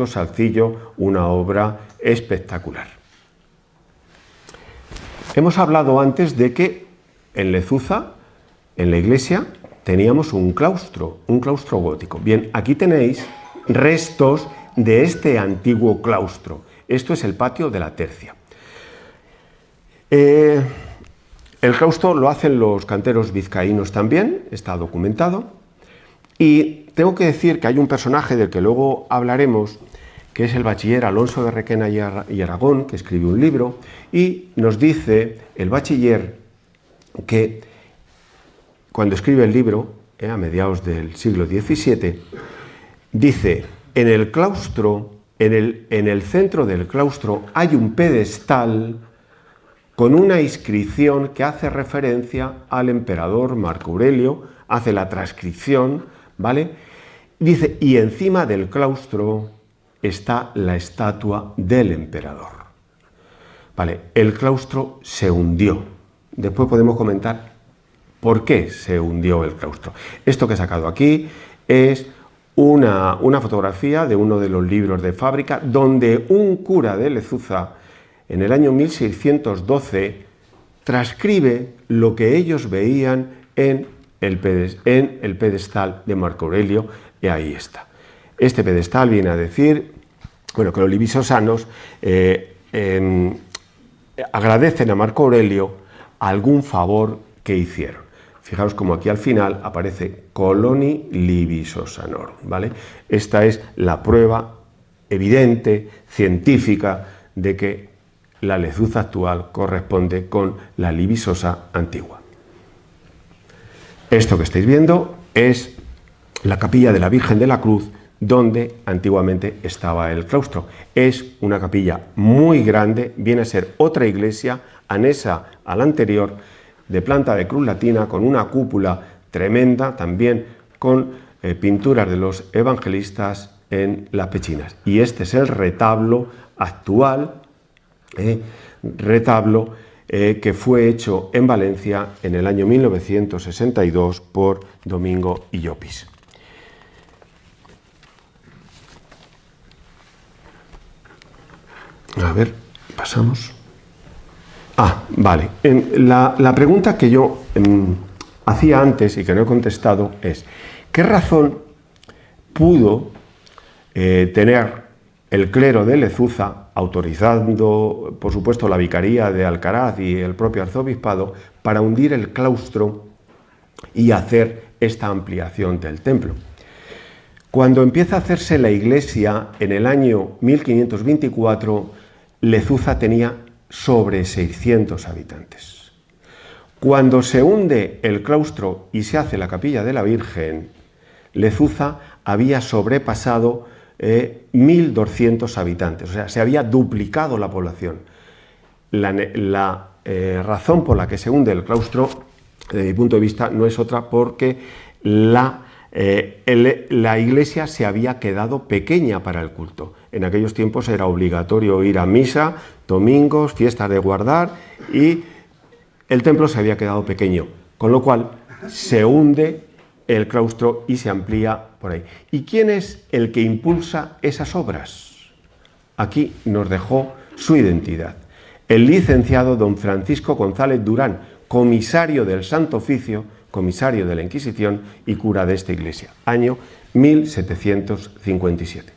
[SPEAKER 2] Salcillo, una obra espectacular. Hemos hablado antes de que en Lezuza, en la iglesia, teníamos un claustro gótico. Bien, aquí tenéis restos de este antiguo claustro. Esto es el patio de la Tercia. El claustro lo hacen los canteros vizcaínos también, está documentado. Y tengo que decir que hay un personaje del que luego hablaremos, que es el bachiller Alonso de Requena y Aragón, que escribe un libro, y nos dice el bachiller que cuando escribe el libro, a mediados del siglo XVII, dice: en el claustro, en el centro del claustro hay un pedestal con una inscripción que hace referencia al emperador Marco Aurelio, hace la transcripción, ¿vale? Dice, y encima del claustro está la estatua del emperador. Vale, el claustro se hundió. Después podemos comentar por qué se hundió el claustro. Esto que he sacado aquí es una fotografía de uno de los libros de fábrica donde un cura de Lezuza en el año 1612 transcribe lo que ellos veían en el pedestal de Marco Aurelio, y ahí está. Este pedestal viene a decir, bueno, que los libisosanos agradecen a Marco Aurelio algún favor que hicieron. Fijaos como aquí al final aparece Coloni Libisosanorum, ¿vale? Esta es la prueba evidente, científica, de que la Lezuza actual corresponde con la Libisosa antigua. Esto que estáis viendo es la capilla de la Virgen de la Cruz, donde antiguamente estaba el claustro. Es una capilla muy grande, viene a ser otra iglesia anexa a la anterior, de planta de cruz latina, con una cúpula tremenda, también con pinturas de los evangelistas en las pechinas. Y este es el retablo actual, que fue hecho en Valencia en el año 1962 por Domingo Illopis. A ver, pasamos. Vale. La pregunta que yo hacía antes y que no he contestado es: ¿qué razón pudo tener el clero de Lezuza, autorizando, por supuesto, la vicaría de Alcaraz y el propio arzobispado, para hundir el claustro y hacer esta ampliación del templo? Cuando empieza a hacerse la iglesia en el año 1524, Lezuza tenía sobre 600 habitantes. Cuando se hunde el claustro y se hace la capilla de la Virgen, Lezuza había sobrepasado 1.200 habitantes, o sea, se había duplicado la población. la razón por la que se hunde el claustro, desde mi punto de vista, no es otra porque la iglesia se había quedado pequeña para el culto. En aquellos tiempos era obligatorio ir a misa, domingos, fiestas de guardar, y el templo se había quedado pequeño, con lo cual se hunde el claustro y se amplía por ahí. ¿Y quién es el que impulsa esas obras? Aquí nos dejó su identidad. El licenciado don Francisco González Durán, comisario del Santo Oficio, comisario de la Inquisición y cura de esta iglesia, año 1757.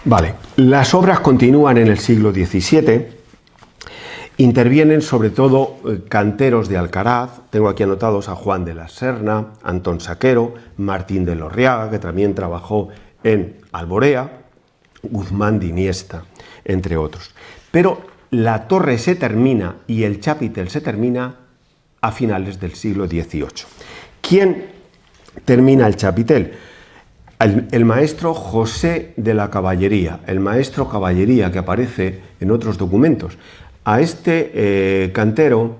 [SPEAKER 2] Vale, las obras continúan en el siglo XVII, intervienen sobre todo canteros de Alcaraz, tengo aquí anotados a Juan de la Serna, Antón Saquero, Martín de Lorriaga, que también trabajó en Alborea, Guzmán de Iniesta, entre otros. Pero la torre se termina y el chapitel se termina a finales del siglo XVIII. ¿Quién termina el chapitel? El maestro José de la Caballería, el maestro Caballería que aparece en otros documentos. A este cantero,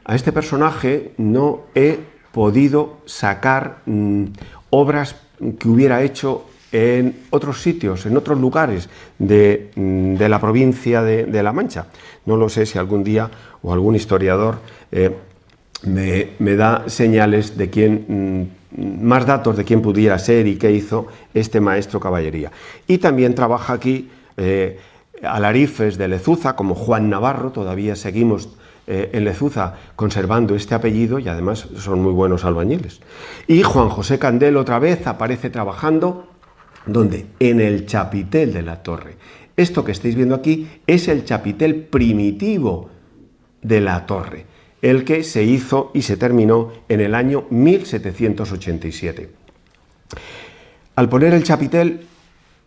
[SPEAKER 2] a este personaje, no he podido sacar obras que hubiera hecho en otros sitios, en otros lugares de la provincia de La Mancha. No lo sé si algún día o algún historiador me da señales de quién, más datos de quién pudiera ser y qué hizo este maestro Caballería. Y también trabaja aquí alarifes de Lezuza, como Juan Navarro. Todavía seguimos en Lezuza conservando este apellido y además son muy buenos albañiles. Y Juan José Candel otra vez aparece trabajando, ¿dónde? En el chapitel de la torre. Esto que estáis viendo aquí es el chapitel primitivo de la torre, el que se hizo y se terminó en el año 1787. Al poner el chapitel,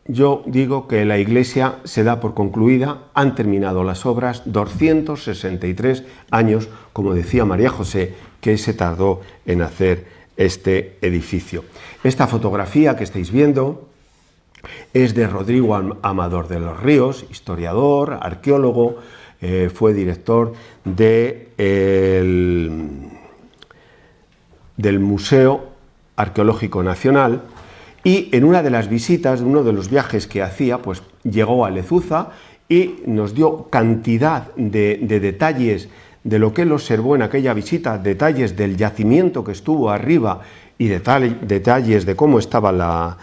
[SPEAKER 2] yo digo que la iglesia se da por concluida, han terminado las obras, 263 años, como decía María José, que se tardó en hacer este edificio. Esta fotografía que estáis viendo es de Rodrigo Amador de los Ríos, historiador, arqueólogo, fue director del Museo Arqueológico Nacional, y en una de las visitas, uno de los viajes que hacía, pues llegó a Lezuza y nos dio cantidad de detalles de lo que él observó en aquella visita, detalles del yacimiento que estuvo arriba y detalles de cómo estaba la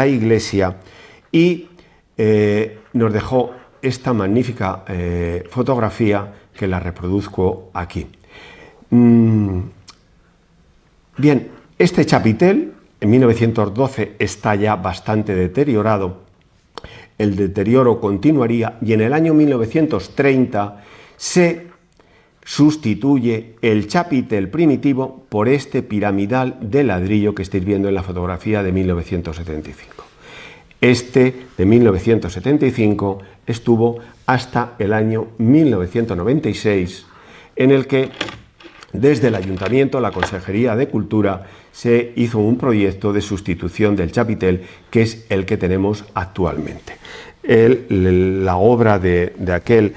[SPEAKER 2] iglesia, y nos dejó esta magnífica fotografía que la reproduzco aquí. Bien, este chapitel en 1912 está ya bastante deteriorado, el deterioro continuaría y en el año 1930 se sustituye el chapitel primitivo por este piramidal de ladrillo que estáis viendo en la fotografía de 1975. Este de 1975 estuvo hasta el año 1996, en el que desde el Ayuntamiento, la Consejería de Cultura, se hizo un proyecto de sustitución del chapitel, que es el que tenemos actualmente. La obra de aquel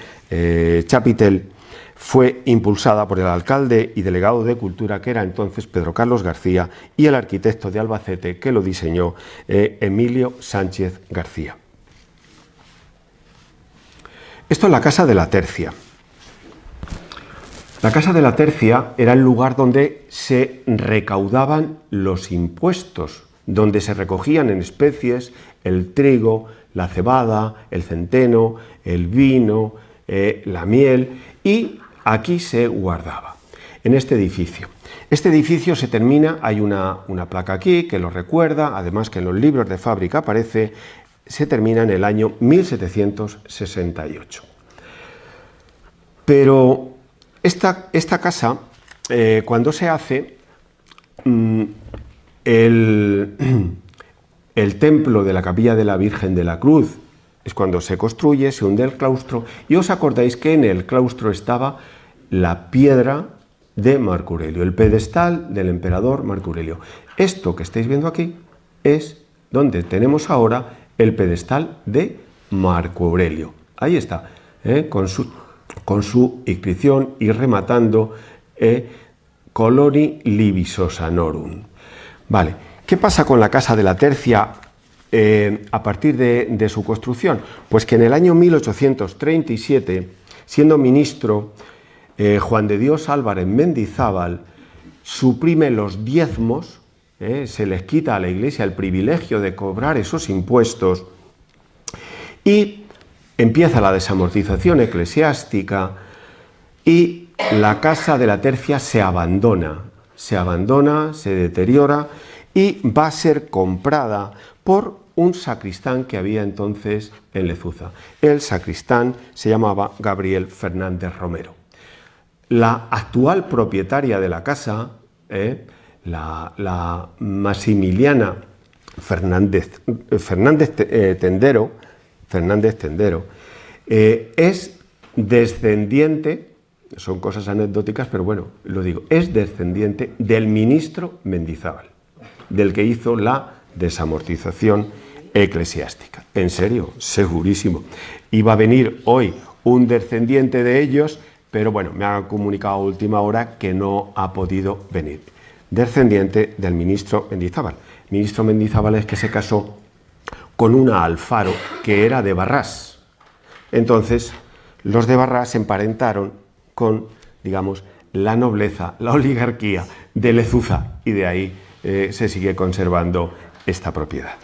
[SPEAKER 2] chapitel fue impulsada por el alcalde y delegado de Cultura, que era entonces Pedro Carlos García, y el arquitecto de Albacete, que lo diseñó, Emilio Sánchez García. Esto es la Casa de la Tercia. La Casa de la Tercia era el lugar donde se recaudaban los impuestos, donde se recogían en especies el trigo, la cebada, el centeno, el vino, la miel, y aquí se guardaba, en este edificio. Este edificio se termina, hay una placa aquí que lo recuerda, además que en los libros de fábrica aparece, se termina en el año 1768. Pero esta casa, cuando se hace, el templo de la Capilla de la Virgen de la Cruz, es cuando se construye, se hunde el claustro, y os acordáis que en el claustro estaba la piedra de Marco Aurelio, el pedestal del emperador Marco Aurelio. Esto que estáis viendo aquí es donde tenemos ahora el pedestal de Marco Aurelio. Ahí está, con su inscripción y rematando Coloni Libisosanorum. Vale, ¿qué pasa con la Casa de la Tercia a partir de su construcción? Pues que en el año 1837, siendo ministro, Juan de Dios Álvarez Mendizábal suprime los diezmos, se les quita a la Iglesia el privilegio de cobrar esos impuestos y empieza la desamortización eclesiástica y la Casa de la Tercia se abandona, se deteriora y va a ser comprada por un sacristán que había entonces en Lezuza. El sacristán se llamaba Gabriel Fernández Romero. La actual propietaria de la casa, la Maximiliana Fernández Tendero, es descendiente, son cosas anecdóticas, pero bueno, lo digo, es descendiente del ministro Mendizábal, del que hizo la desamortización eclesiástica. En serio, segurísimo. Iba a venir hoy un descendiente de ellos, pero bueno, me han comunicado a última hora que no ha podido venir. Descendiente del ministro Mendizábal. Ministro Mendizábal es que se casó con una Alfaro que era de Barrás. Entonces, los de Barrás se emparentaron con, digamos, la nobleza, la oligarquía de Lezuza, y de ahí se sigue conservando esta propiedad.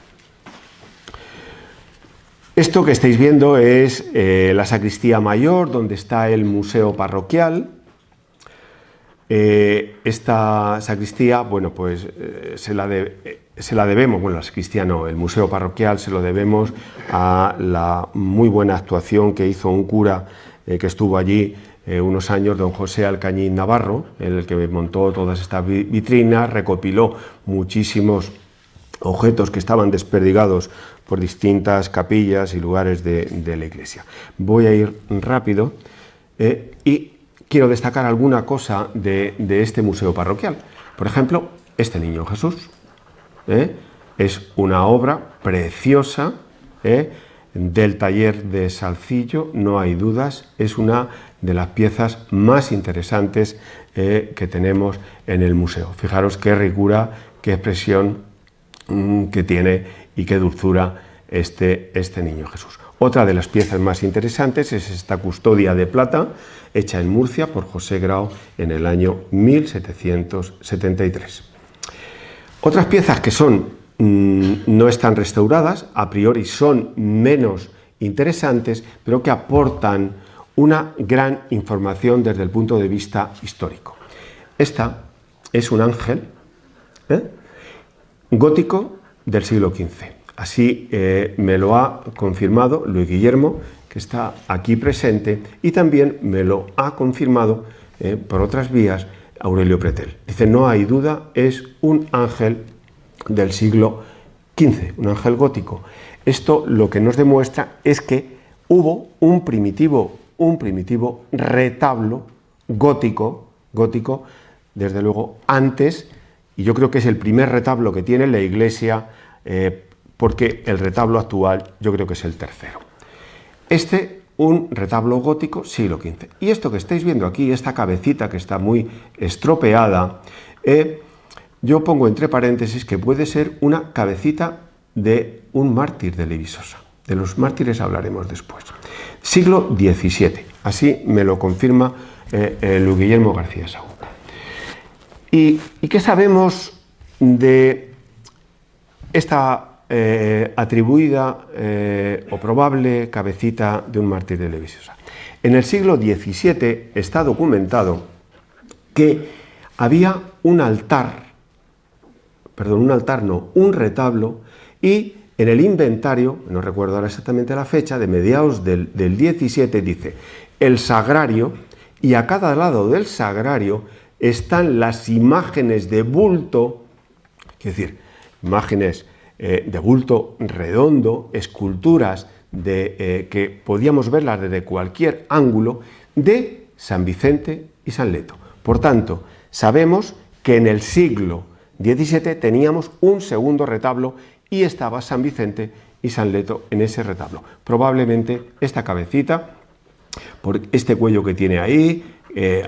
[SPEAKER 2] Esto que estáis viendo es la sacristía mayor, donde está el museo parroquial. Esta sacristía, bueno, pues se la debemos, bueno, la sacristía no, el museo parroquial se lo debemos a la muy buena actuación que hizo un cura que estuvo allí unos años, don José Alcañiz Navarro, el que montó todas estas vitrinas, recopiló muchísimos objetos que estaban desperdigados por distintas capillas y lugares de la iglesia. Voy a ir rápido y quiero destacar alguna cosa de este museo parroquial. Por ejemplo, este Niño Jesús. Es una obra preciosa del taller de Salcillo, no hay dudas, es una de las piezas más interesantes que tenemos en el museo. Fijaros qué ricura, qué expresión que tiene y qué dulzura este Niño Jesús. Otra de las piezas más interesantes es esta custodia de plata, hecha en Murcia por José Grau en el año 1773. Otras piezas que no están restauradas, a priori son menos interesantes, pero que aportan una gran información desde el punto de vista histórico. Esta es un ángel gótico del siglo XV. Así me lo ha confirmado Luis Guillermo, que está aquí presente, y también me lo ha confirmado por otras vías Aurelio Pretel. Dice, no hay duda, es un ángel del siglo XV, un ángel gótico. Esto lo que nos demuestra es que hubo un primitivo retablo gótico, desde luego antes, y yo creo que es el primer retablo que tiene la iglesia, porque el retablo actual yo creo que es el tercero. Un retablo gótico siglo XV. Y esto que estáis viendo aquí, esta cabecita que está muy estropeada, yo pongo entre paréntesis que puede ser una cabecita de un mártir de Levisosa. De los mártires hablaremos después. Siglo XVII, así me lo confirma Luis Guillermo García Saúl. ¿Y qué sabemos de esta atribuida o probable cabecita de un mártir de Levisosa? En el siglo XVII está documentado que había un retablo, y en el inventario, no recuerdo ahora exactamente la fecha, de mediados del 17 dice, el sagrario, y a cada lado del sagrario están las imágenes de bulto, es decir, imágenes de bulto redondo, esculturas que podíamos verlas desde cualquier ángulo, de San Vicente y San Leto. Por tanto, sabemos que en el siglo XVII teníamos un segundo retablo y estaba San Vicente y San Leto en ese retablo. Probablemente esta cabecita, por este cuello que tiene ahí,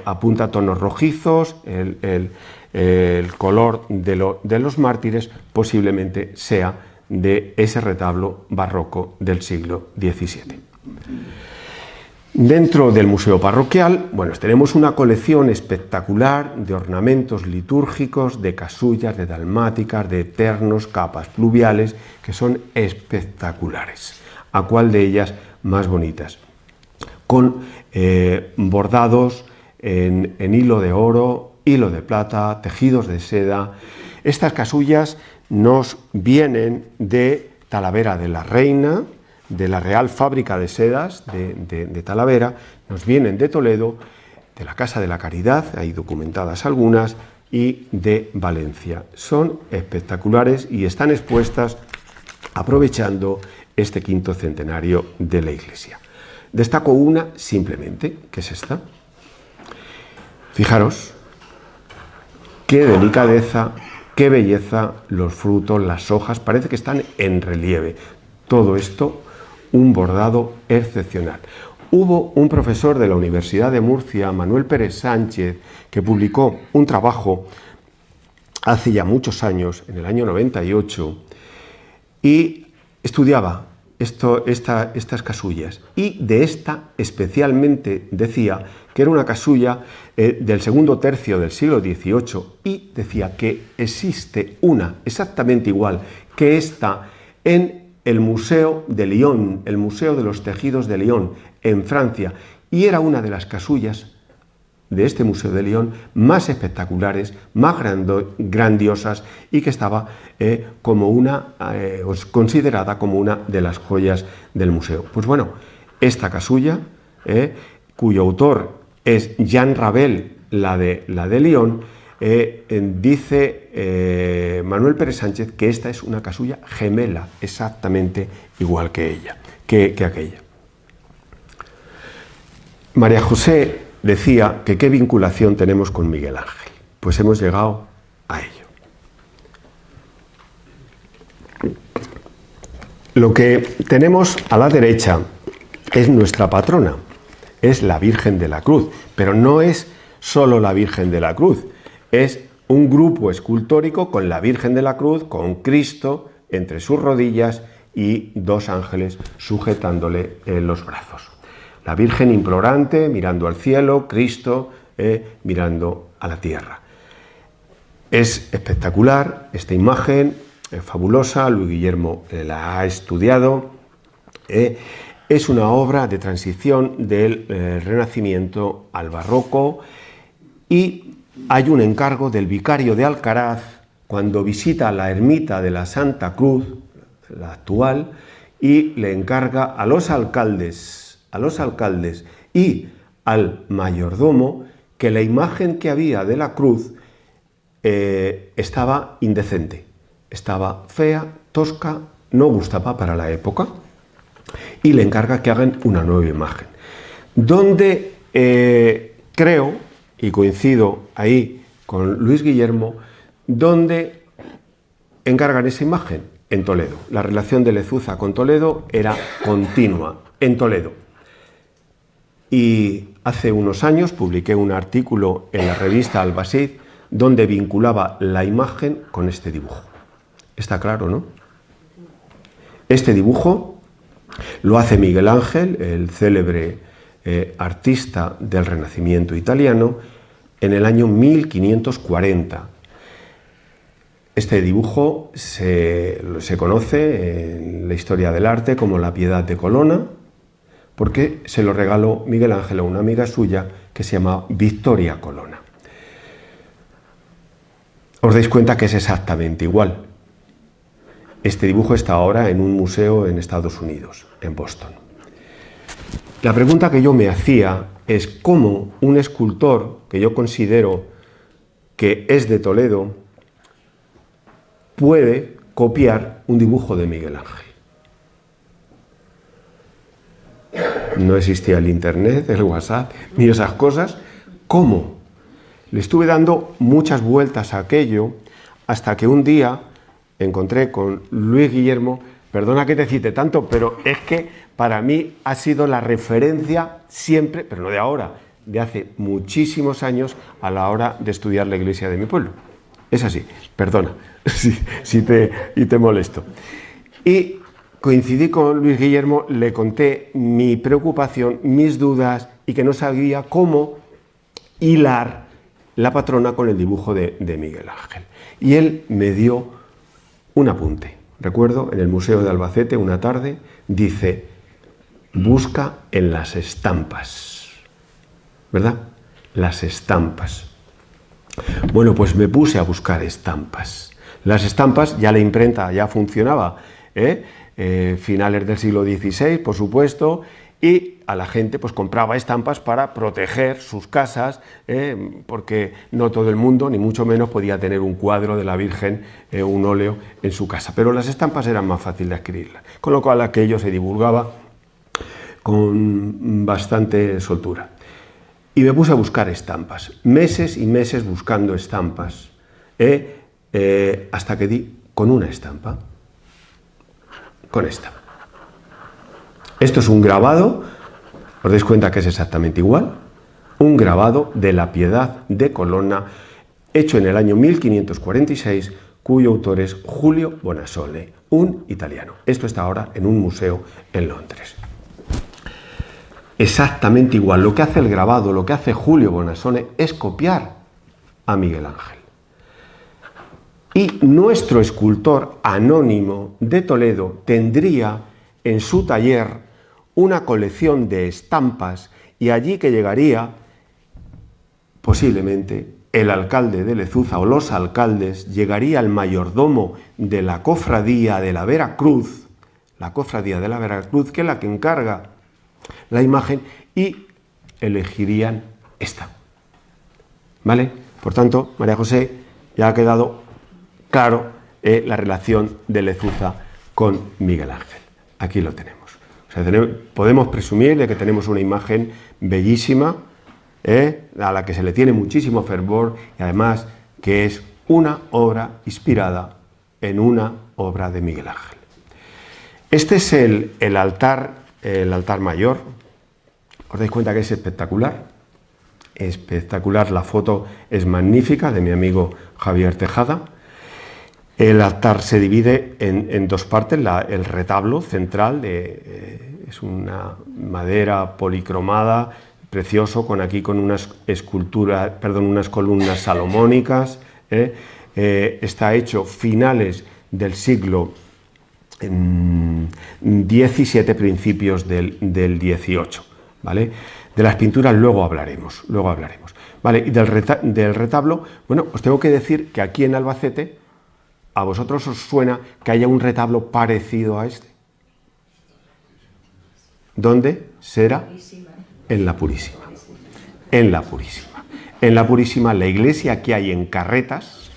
[SPEAKER 2] apunta a tonos rojizos, el color de los mártires posiblemente sea de ese retablo barroco del siglo XVII. Dentro del museo parroquial, bueno, tenemos una colección espectacular de ornamentos litúrgicos, de casullas, de dalmáticas, de ternos, capas pluviales, que son espectaculares. ¿A cuál de ellas más bonitas? Con bordados en hilo de oro, hilo de plata, tejidos de seda. Estas casullas nos vienen de Talavera de la Reina, de la Real Fábrica de Sedas de Talavera, nos vienen de Toledo, de la Casa de la Caridad, hay documentadas algunas, y de Valencia. Son espectaculares y están expuestas aprovechando este quinto centenario de la Iglesia. Destaco una simplemente, que es esta. Fijaros, qué delicadeza, qué belleza, los frutos, las hojas, parece que están en relieve. Todo esto, un bordado excepcional. Hubo un profesor de la Universidad de Murcia, Manuel Pérez Sánchez, que publicó un trabajo hace ya muchos años, en el año 98, y estudiaba estas casullas. Y de esta especialmente decía que era una casulla del segundo tercio del siglo XVIII, y decía que existe una exactamente igual que esta en el Museo de Lyon, el Museo de los Tejidos de Lyon, en Francia, y era una de las casullas de este Museo de Lyon más espectaculares, más grandiosas, y que estaba considerada como una de las joyas del museo. Pues bueno, esta casulla, cuyo autor es Jean Ravel, la de Lyon, dice Manuel Pérez Sánchez que esta es una casulla gemela, exactamente igual que ella, que aquella. María José decía que qué vinculación tenemos con Miguel Ángel. Pues hemos llegado a ello. Lo que tenemos a la derecha es nuestra patrona, es la Virgen de la Cruz, pero no es solo la Virgen de la Cruz, es un grupo escultórico con la Virgen de la Cruz, con Cristo entre sus rodillas y dos ángeles sujetándole en los brazos. La Virgen implorante mirando al cielo, Cristo mirando a la tierra. Es espectacular esta imagen, fabulosa, Luis Guillermo la ha estudiado. Es una obra de transición del Renacimiento al Barroco, y hay un encargo del vicario de Alcaraz cuando visita la ermita de la Santa Cruz, la actual, y le encarga a los alcaldes y al mayordomo que la imagen que había de la cruz estaba indecente, estaba fea, tosca, no gustaba para la época, y le encarga que hagan una nueva imagen. Donde creo, y coincido ahí con Luis Guillermo, donde encargan esa imagen en Toledo. La relación de Lezuza con Toledo era continua en Toledo. Y hace unos años publiqué un artículo en la revista Albacid donde vinculaba la imagen con este dibujo. Está claro, ¿no? Este dibujo lo hace Miguel Ángel, el célebre artista del Renacimiento italiano, en el año 1540. Este dibujo se conoce en la historia del arte como la Piedad de Colonna, porque se lo regaló Miguel Ángel a una amiga suya que se llama Victoria Colonna. Os dais cuenta que es exactamente igual. Este dibujo está ahora en un museo en Estados Unidos, en Boston. La pregunta que yo me hacía es cómo un escultor que yo considero que es de Toledo puede copiar un dibujo de Miguel Ángel. No existía el internet, el WhatsApp, ni esas cosas. ¿Cómo? Le estuve dando muchas vueltas a aquello hasta que un día encontré con Luis Guillermo perdona que te cite tanto, pero es que para mí ha sido la referencia siempre, pero no de ahora, de hace muchísimos años a la hora de estudiar la iglesia de mi pueblo. Es así, perdona si te molesto. Y coincidí con Luis Guillermo, le conté mi preocupación, mis dudas y que no sabía cómo hilar la patrona con el dibujo de Miguel Ángel. Y él me dio un apunte. Recuerdo, en el Museo de Albacete, una tarde, dice, busca en las estampas. ¿Verdad? Las estampas. Bueno, pues me puse a buscar estampas. Las estampas, ya la imprenta ya funcionaba, finales del siglo XVI, por supuesto, y a la gente pues compraba estampas para proteger sus casas, porque no todo el mundo, ni mucho menos, podía tener un cuadro de la Virgen, un óleo en su casa. Pero las estampas eran más fáciles de adquirirlas, con lo cual aquello se divulgaba con bastante soltura. Y me puse a buscar estampas, meses y meses buscando estampas, hasta que di con una estampa, con esta. Esto es un grabado, os dais cuenta que es exactamente igual, un grabado de la Piedad de Colonna, hecho en el año 1546, cuyo autor es Julio Bonasole, un italiano. Esto está ahora en un museo en Londres. Exactamente igual. Lo que hace el grabado, lo que hace Julio Bonasole es copiar a Miguel Ángel. Y nuestro escultor anónimo de Toledo tendría en su taller una colección de estampas y allí que llegaría posiblemente el alcalde de Lezuza o los alcaldes, llegaría el mayordomo de la cofradía de la Veracruz, que es la que encarga la imagen, y elegirían esta. ¿Vale? Por tanto, María José, ya ha quedado claro la relación de Lezuza con Miguel Ángel. Aquí lo tenemos. O sea, podemos presumir de que tenemos una imagen bellísima, a la que se le tiene muchísimo fervor, y además que es una obra inspirada en una obra de Miguel Ángel. Este es el altar mayor. Os dais cuenta que es espectacular. Espectacular, la foto es magnífica, de mi amigo Javier Tejada. El altar se divide en dos partes. El retablo central es una madera policromada, precioso, con unas unas columnas salomónicas. Está hecho finales del siglo XVII, principios del XVIII, ¿vale? De las pinturas luego hablaremos. ¿Vale? Y del retablo, bueno, os tengo que decir que aquí en Albacete, ¿a vosotros os suena que haya un retablo parecido a este? ¿Dónde será? En la Purísima. En la Purísima. En la Purísima, la iglesia que hay en Carretas,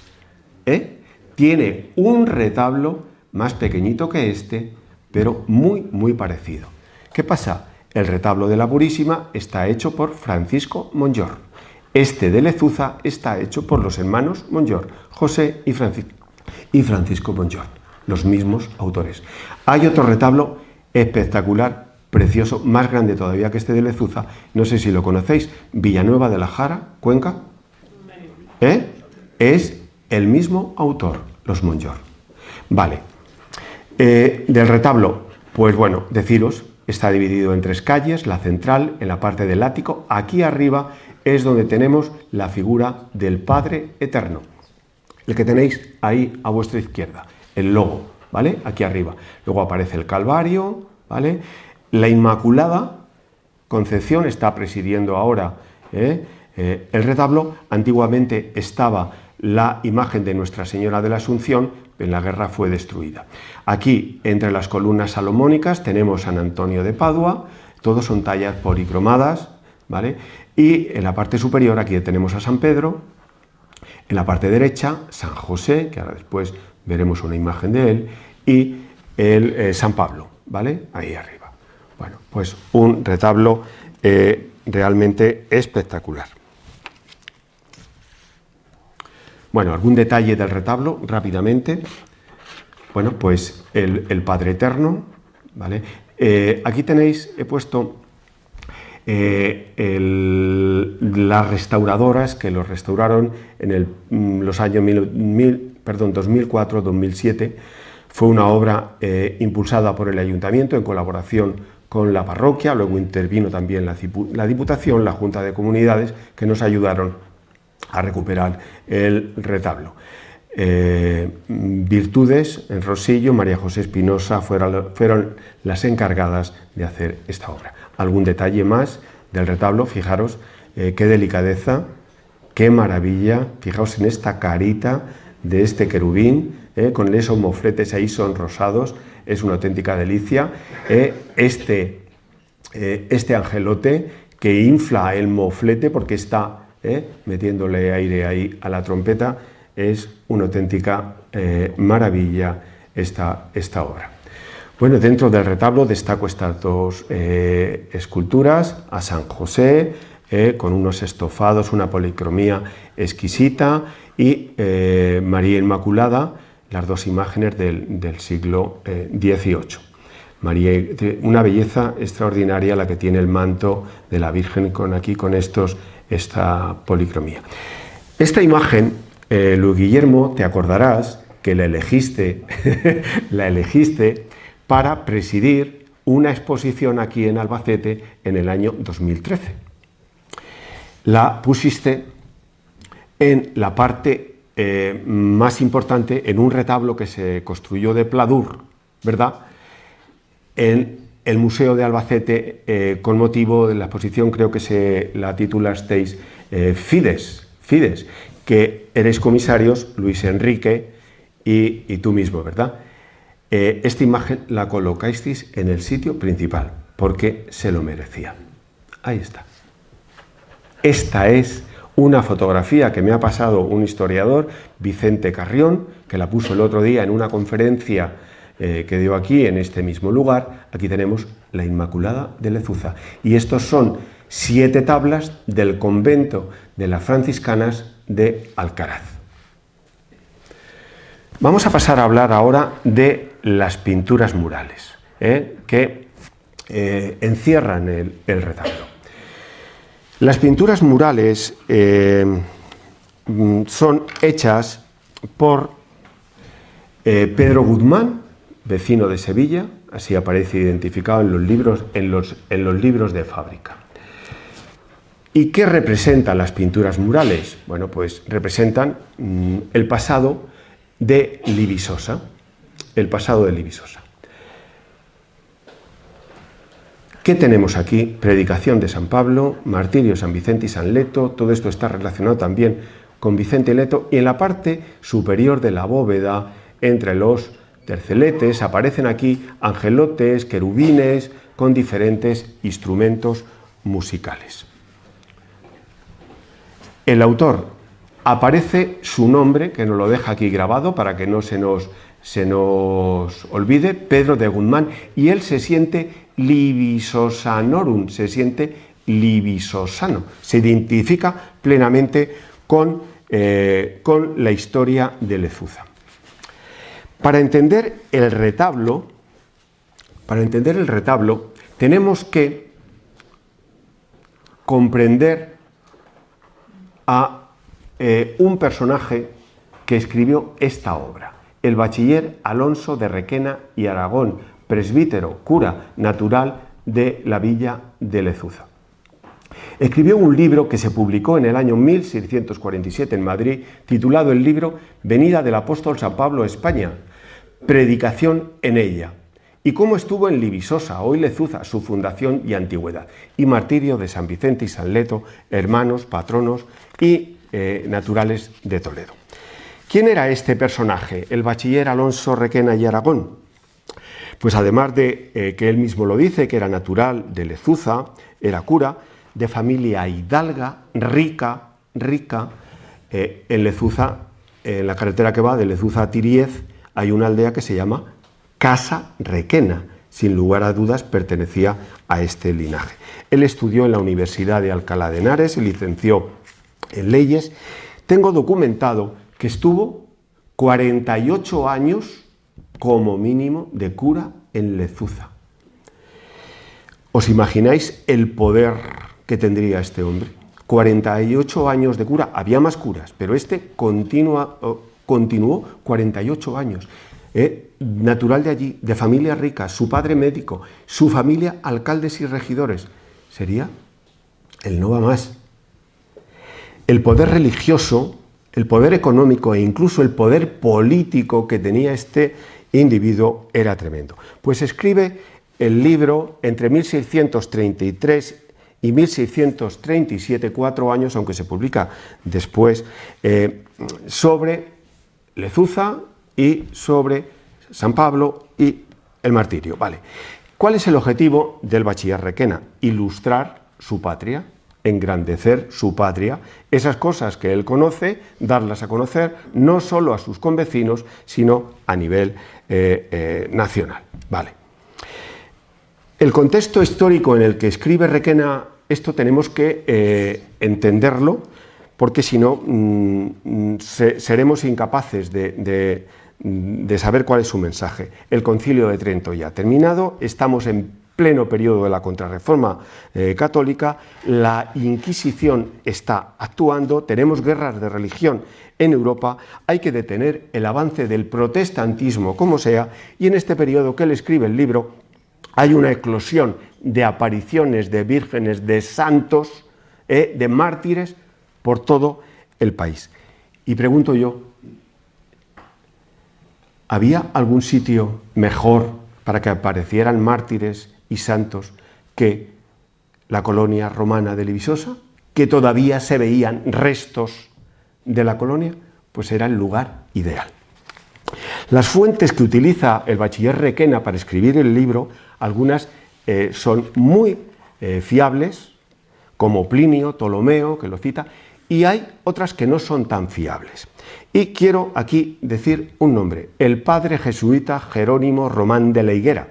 [SPEAKER 2] tiene un retablo más pequeñito que este, pero muy, muy parecido. ¿Qué pasa? El retablo de la Purísima está hecho por Francisco Monllor. Este de Lezuza está hecho por los hermanos Monllor, José y Francisco Monllor, los mismos autores. Hay otro retablo espectacular, precioso, más grande todavía que este de Lezuza, no sé si lo conocéis, Villanueva de la Jara, Cuenca. Es el mismo autor, los Monllor. Vale. Del retablo, pues bueno, deciros, está dividido en tres calles, la central, en la parte del ático. Aquí arriba es donde tenemos la figura del Padre Eterno, el que tenéis ahí a vuestra izquierda, el logo, ¿vale? Aquí arriba. Luego aparece el Calvario, ¿vale? La Inmaculada Concepción está presidiendo ahora el retablo. Antiguamente estaba la imagen de Nuestra Señora de la Asunción, en la guerra fue destruida. Aquí, entre las columnas salomónicas, tenemos San Antonio de Padua, todos son tallas policromadas, ¿vale? Y en la parte superior aquí tenemos a San Pedro, en la parte derecha San José, que ahora después veremos una imagen de él, y el San Pablo, ¿vale? Ahí arriba. Bueno, pues un retablo realmente espectacular. Bueno, algún detalle del retablo, rápidamente. Bueno, pues el Padre Eterno, ¿vale? Aquí tenéis, he puesto las restauradoras que lo restauraron en los años 2004-2007. Fue una obra impulsada por el Ayuntamiento en colaboración con la parroquia, luego intervino también la Diputación, la Junta de Comunidades, que nos ayudaron a recuperar el retablo. Virtudes en Rosillo, María José Espinosa fueron las encargadas de hacer esta obra. Algún detalle más del retablo, fijaros qué delicadeza, qué maravilla, fijaos en esta carita de este querubín, con esos mofletes ahí sonrosados, es una auténtica delicia. Este angelote que infla el moflete porque está metiéndole aire ahí a la trompeta, es una auténtica maravilla esta obra. Bueno, dentro del retablo destaco estas dos esculturas, a San José, con unos estofados, una policromía exquisita, y María Inmaculada, las dos imágenes del siglo XVIII. María, una belleza extraordinaria la que tiene el manto de la Virgen con esta policromía. Esta imagen, Luis Guillermo, te acordarás que la elegiste para presidir una exposición aquí en Albacete en el año 2013. La pusiste en la parte más importante, en un retablo que se construyó de pladur, ¿verdad?, en el Museo de Albacete, con motivo de la exposición, creo que la titulasteis Fides, que erais comisarios, Luis Enrique y tú mismo, ¿verdad? Esta imagen la colocasteis en el sitio principal, porque se lo merecía. Ahí está. Esta es una fotografía que me ha pasado un historiador, Vicente Carrión, que la puso el otro día en una conferencia que dio aquí, en este mismo lugar. Aquí tenemos la Inmaculada de Lezuza. Y estos son 7 tablas del convento de las franciscanas de Alcaraz. Vamos a pasar a hablar ahora de las pinturas murales, que encierran el retablo. Las pinturas murales son hechas por Pedro Guzmán, vecino de Sevilla, así aparece identificado en los libros de fábrica. ¿Y qué representan las pinturas murales? Bueno, pues representan el pasado de Libisosa. ¿Qué tenemos aquí? Predicación de San Pablo, martirio de San Vicente y San Leto. Todo esto está relacionado también con Vicente y Leto. Y en la parte superior de la bóveda, entre los terceletes, aparecen aquí angelotes, querubines, con diferentes instrumentos musicales. El autor, aparece su nombre, que nos lo deja aquí grabado para que no se nos olvide, Pedro de Guzmán, y él se siente libisosanorum, se siente libisosano, se identifica plenamente con la historia de Lezuza. Para entender el retablo, tenemos que comprender a un personaje que escribió esta obra, el bachiller Alonso de Requena y Aragón, presbítero, cura natural de la villa de Lezuza. Escribió un libro que se publicó en el año 1647 en Madrid, titulado el libro Venida del apóstol San Pablo a España, predicación en ella, y cómo estuvo en Libisosa, hoy Lezuza, su fundación y antigüedad, y martirio de San Vicente y San Leto, hermanos, patronos y naturales de Toledo. ¿Quién era este personaje, el bachiller Alonso Requena y Aragón? Pues además de que él mismo lo dice, que era natural de Lezuza, era cura, de familia hidalga, rica, en Lezuza, en la carretera que va de Lezuza a Tiriez, hay una aldea que se llama Casa Requena. Sin lugar a dudas pertenecía a este linaje. Él estudió en la Universidad de Alcalá de Henares, se licenció en leyes. Tengo documentado que estuvo 48 años como mínimo, de cura en Lezuza. ¿Os imagináis el poder que tendría este hombre? 48 años de cura, había más curas, pero este continuó 48 años. Natural de allí, de familia rica, su padre médico, su familia alcaldes y regidores. Sería el no va más. El poder religioso, el poder económico e incluso el poder político que tenía este individuo era tremendo. Pues escribe el libro entre 1633 y 1637, 4 años, aunque se publica después, sobre Lezuza y sobre San Pablo y el martirio. Vale. ¿Cuál es el objetivo del bachiller Requena? Ilustrar su patria, engrandecer su patria, esas cosas que él conoce, darlas a conocer no solo a sus convecinos, sino a nivel nacional. Vale. El contexto histórico en el que escribe Requena esto tenemos que entenderlo, porque si no seremos incapaces de saber cuál es su mensaje. El Concilio de Trento ya ha terminado, estamos en pleno periodo de la Contrarreforma católica, la Inquisición está actuando, tenemos guerras de religión en Europa, hay que detener el avance del protestantismo como sea, y en este periodo que él escribe el libro hay una eclosión de apariciones de vírgenes, de santos, de mártires por todo el país. Y pregunto yo, ¿había algún sitio mejor para que aparecieran mártires y santos que la colonia romana de Libisosa? ¿Que todavía se veían restos de la colonia? Pues era el lugar ideal. Las fuentes que utiliza el bachiller Requena para escribir el libro, algunas son muy fiables, como Plinio, Ptolomeo, que lo cita, y hay otras que no son tan fiables. Y quiero aquí decir un nombre, el padre jesuita Jerónimo Román de la Higuera.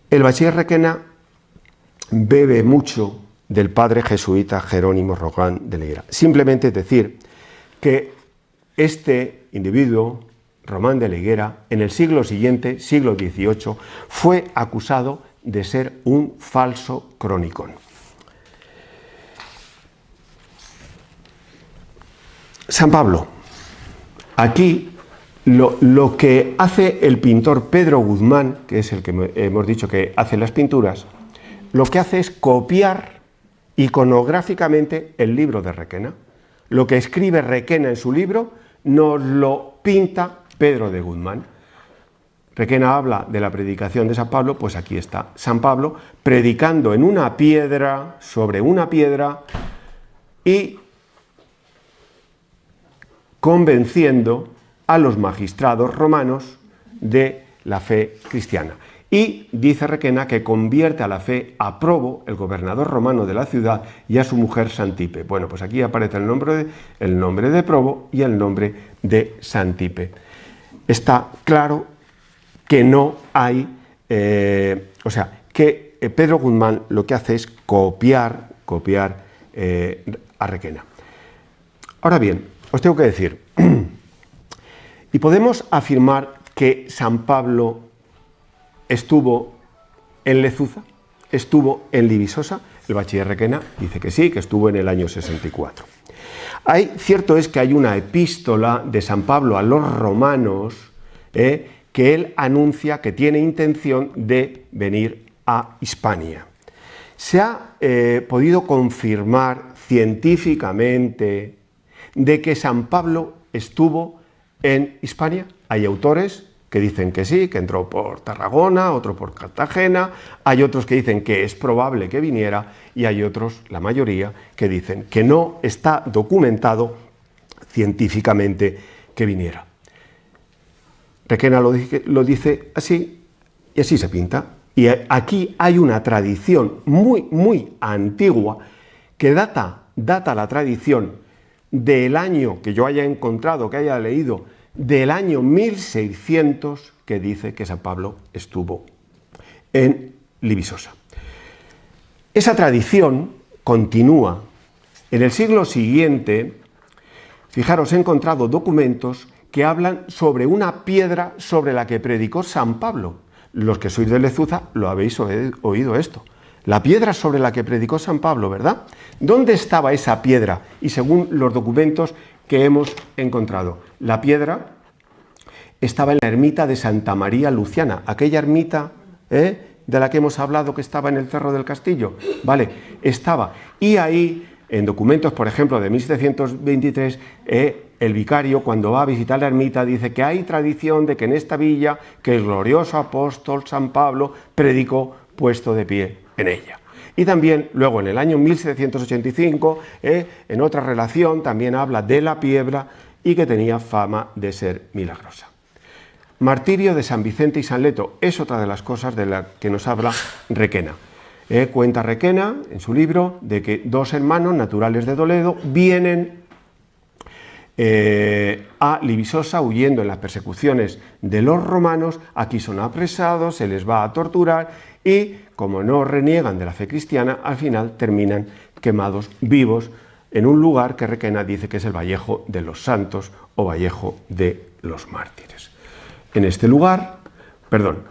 [SPEAKER 2] El bachiller Requena bebe mucho del padre jesuita Jerónimo Román de la Higuera. Simplemente decir que este individuo, Román de la Higuera, en el siglo siguiente, siglo XVIII, fue acusado de ser un falso cronicón. San Pablo. Aquí lo que hace el pintor Pedro Guzmán, que es el que hemos dicho que hace las pinturas, lo que hace es copiar iconográficamente el libro de Requena. Lo que escribe Requena en su libro nos lo pinta Pedro de Guzmán. Requena habla de la predicación de San Pablo, pues aquí está San Pablo predicando en una piedra, sobre una piedra, y convenciendo a los magistrados romanos de la fe cristiana. Y dice Requena que convierte a la fe a Probo, el gobernador romano de la ciudad, y a su mujer Santipe. Bueno, pues aquí aparece el nombre de Probo y el nombre de Santipe. Está claro que no hay, que Pedro Guzmán lo que hace es copiar a Requena. Ahora bien, os tengo que decir, y podemos afirmar que San Pablo estuvo en Lezuza, estuvo en Libisosa. El bachiller Requena dice que sí, que estuvo en el año 64. Cierto es que hay una epístola de San Pablo a los romanos que él anuncia que tiene intención de venir a Hispania. Se ha podido confirmar científicamente de que San Pablo estuvo en Hispania. Hay autores que dicen que sí, que entró por Tarragona, otro por Cartagena, hay otros que dicen que es probable que viniera y hay otros, la mayoría, que dicen que no está documentado científicamente que viniera. Requena lo dice así y así se pinta. Y aquí hay una tradición muy antigua que data la tradición del año que yo haya encontrado, que haya leído, del año 1600, que dice que San Pablo estuvo en Libisosa. Esa tradición continúa. En el siglo siguiente, fijaros, he encontrado documentos que hablan sobre una piedra sobre la que predicó San Pablo. Los que sois de Lezuza lo habéis oído esto. La piedra sobre la que predicó San Pablo, ¿verdad? ¿Dónde estaba esa piedra? Y según los documentos que hemos encontrado, la piedra estaba en la ermita de Santa María Luciana, aquella ermita de la que hemos hablado que estaba en el Cerro del Castillo. Vale, estaba. Y ahí, en documentos, por ejemplo, de 1723, el vicario, cuando va a visitar la ermita, dice que hay tradición de que en esta villa, que el glorioso apóstol San Pablo predicó puesto de pie en ella. Y también, luego, en el año 1785, en otra relación, también habla de la piedra y que tenía fama de ser milagrosa. Martirio de San Vicente y San Leto es otra de las cosas de las que nos habla Requena. Cuenta Requena, en su libro, de que dos hermanos naturales de Toledo vienen a Libisosa huyendo en las persecuciones de los romanos. Aquí son apresados, se les va a torturar y, como no reniegan de la fe cristiana, al final terminan quemados vivos en un lugar que Requena dice que es el Vallejo de los Santos o Vallejo de los Mártires. En este lugar,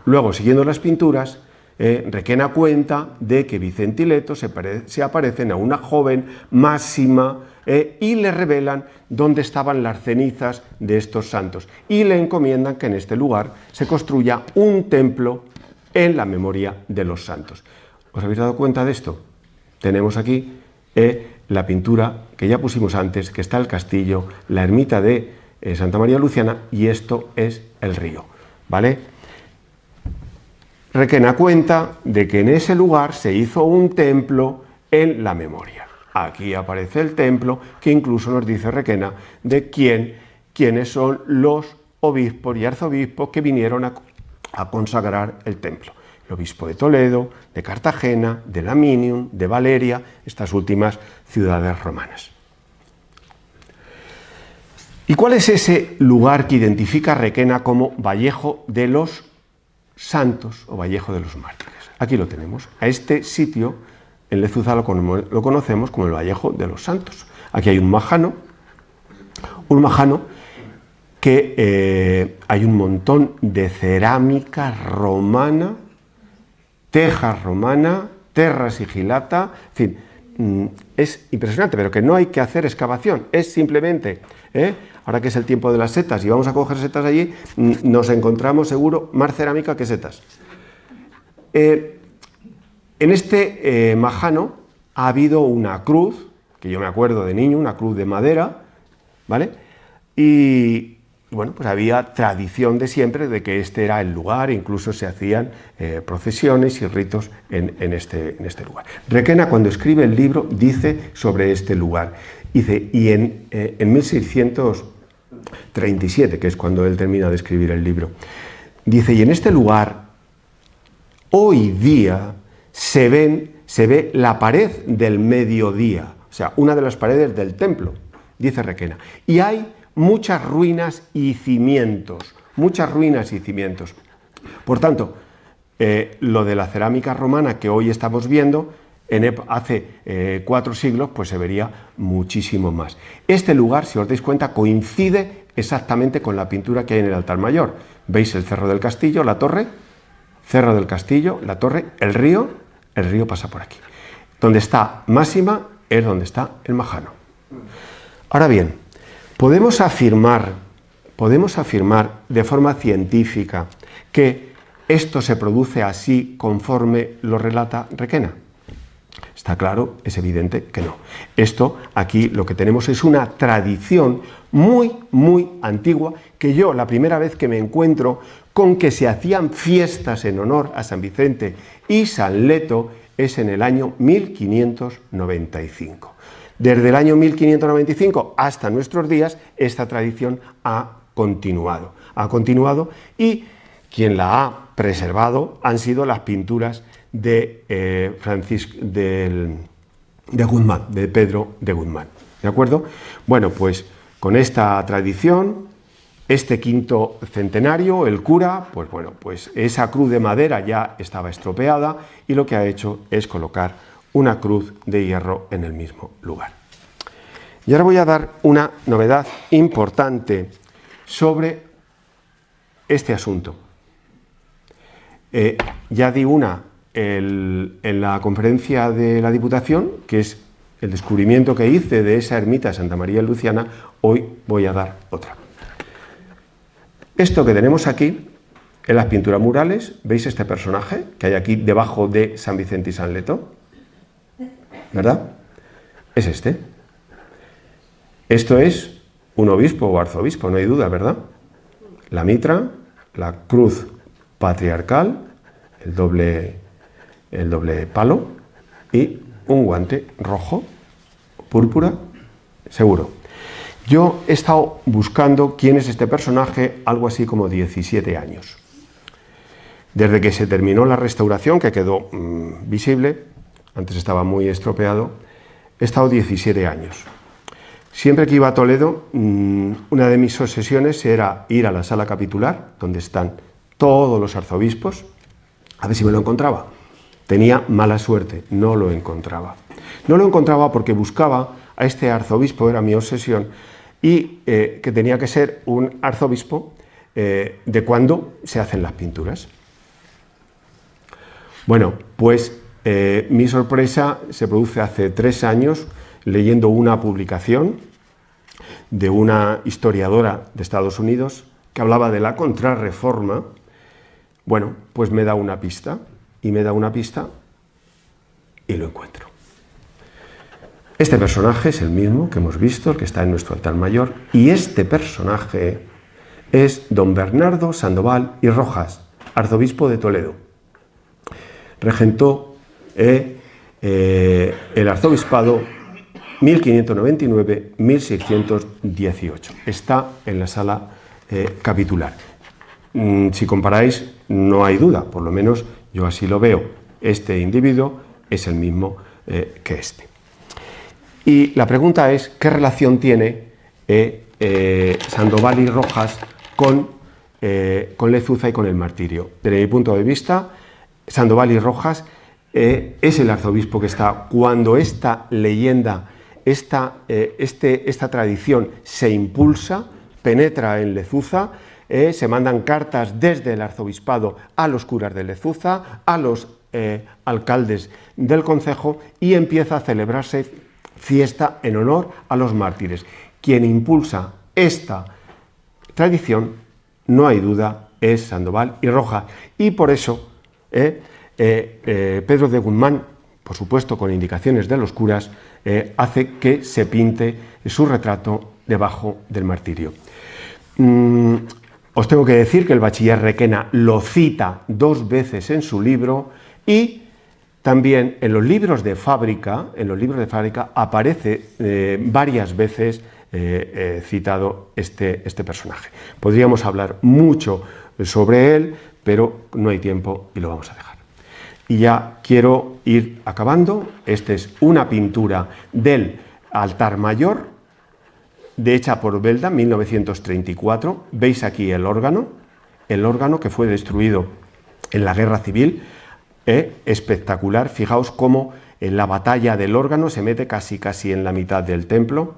[SPEAKER 2] luego siguiendo las pinturas, Requena cuenta de que Vicentileto se aparecen a una joven Máxima y le revelan dónde estaban las cenizas de estos santos y le encomiendan que en este lugar se construya un templo en la memoria de los santos. ¿Os habéis dado cuenta de esto? Tenemos aquí la pintura que ya pusimos antes, que está el castillo, la ermita de Santa María Luciana, y esto es el río, ¿vale? Requena cuenta de que en ese lugar se hizo un templo en la memoria. Aquí aparece el templo, que incluso nos dice Requena de quiénes son los obispos y arzobispos que vinieron a consagrar el templo. El obispo de Toledo, de Cartagena, de Laminium, de Valeria, estas últimas ciudades romanas. ¿Y cuál es ese lugar que identifica Requena como Vallejo de los Santos o Vallejo de los Mártires? Aquí lo tenemos. A este sitio, en Lezuza, lo conocemos como el Vallejo de los Santos. Aquí hay un majano que hay un montón de cerámica romana, teja romana, terra sigilata, en fin, es impresionante, pero que no hay que hacer excavación, es simplemente, ahora que es el tiempo de las setas y vamos a coger setas allí, nos encontramos seguro más cerámica que setas. En este majano ha habido una cruz, que yo me acuerdo de niño, una cruz de madera, ¿vale? Y bueno, pues había tradición de siempre de que este era el lugar, incluso se hacían procesiones y ritos en este lugar. Requena, cuando escribe el libro, dice sobre este lugar, dice, y en 1637, que es cuando él termina de escribir el libro, dice, y en este lugar, hoy día, se ve la pared del mediodía, o sea, una de las paredes del templo, dice Requena, y hay muchas ruinas y cimientos, Por tanto, lo de la cerámica romana que hoy estamos viendo, hace 4 siglos, pues se vería muchísimo más. Este lugar, si os dais cuenta, coincide exactamente con la pintura que hay en el altar mayor. ¿Veis el Cerro del Castillo, la torre? Cerro del Castillo, la torre, el río pasa por aquí. Donde está Máxima es donde está el majano. Ahora bien, podemos afirmar de forma científica que esto se produce así conforme lo relata Requena. Está claro, es evidente que no. Esto aquí lo que tenemos es una tradición muy, muy antigua, que yo la primera vez que me encuentro con que se hacían fiestas en honor a San Vicente y San Leto es en el año 1595. Desde el año 1595 hasta nuestros días, esta tradición ha continuado y quien la ha preservado han sido las pinturas de Guzmán, de Pedro de Guzmán. ¿De acuerdo? Bueno, pues con esta tradición, este quinto centenario, el cura, pues bueno, pues esa cruz de madera ya estaba estropeada y lo que ha hecho es colocar una cruz de hierro en el mismo lugar. Y ahora voy a dar una novedad importante sobre este asunto. Ya di una en la conferencia de la Diputación, que es el descubrimiento que hice de esa ermita de Santa María Luciana. Hoy voy a dar otra. Esto que tenemos aquí, en las pinturas murales, ¿veis este personaje que hay aquí debajo de San Vicente y San Leto? ¿Verdad? Es este. Esto es un obispo o arzobispo, no hay duda, ¿verdad? La mitra, la cruz patriarcal, el doble palo y un guante rojo, púrpura, seguro. Yo he estado buscando quién es este personaje algo así como 17 años. Desde que se terminó la restauración, que quedó visible, antes estaba muy estropeado, he estado 17 años. Siempre que iba a Toledo, una de mis obsesiones era ir a la sala capitular, donde están todos los arzobispos, a ver si me lo encontraba. Tenía mala suerte, no lo encontraba. No lo encontraba porque buscaba a este arzobispo, era mi obsesión, y que tenía que ser un arzobispo de cuando se hacen las pinturas. Bueno, pues mi sorpresa se produce hace 3 años leyendo una publicación de una historiadora de Estados Unidos que hablaba de la Contrarreforma. Bueno, pues me da una pista, y me da una pista y lo encuentro. Este personaje es el mismo que hemos visto, el que está en nuestro altar mayor, y este personaje es don Bernardo Sandoval y Rojas, arzobispo de Toledo. Regentó el arzobispado 1599-1618. Está en la sala capitular. Si comparáis, no hay duda, por lo menos yo así lo veo. Este individuo es el mismo que este. Y la pregunta es, ¿qué relación tiene Sandoval y Rojas con Lezuza y con el martirio? Desde mi punto de vista, Sandoval y Rojas es el arzobispo que está cuando esta leyenda, esta tradición se impulsa, penetra en Lezuza, se mandan cartas desde el arzobispado a los curas de Lezuza, a los alcaldes del concejo, y empieza a celebrarse fiesta en honor a los mártires. Quien impulsa esta tradición, no hay duda, es Sandoval y Rojas. Y por eso Pedro de Guzmán, por supuesto con indicaciones de los curas, hace que se pinte su retrato debajo del martirio. Os tengo que decir que el bachiller Requena lo cita 2 veces en su libro, y también en los libros de fábrica, aparece varias veces citado este personaje. Podríamos hablar mucho sobre él, pero no hay tiempo y lo vamos a dejar. Y ya quiero ir acabando. Esta es una pintura del altar mayor, hecha por Belda, 1934. Veis aquí el órgano que fue destruido en la Guerra Civil. Espectacular. Fijaos cómo en la batalla del órgano se mete casi en la mitad del templo.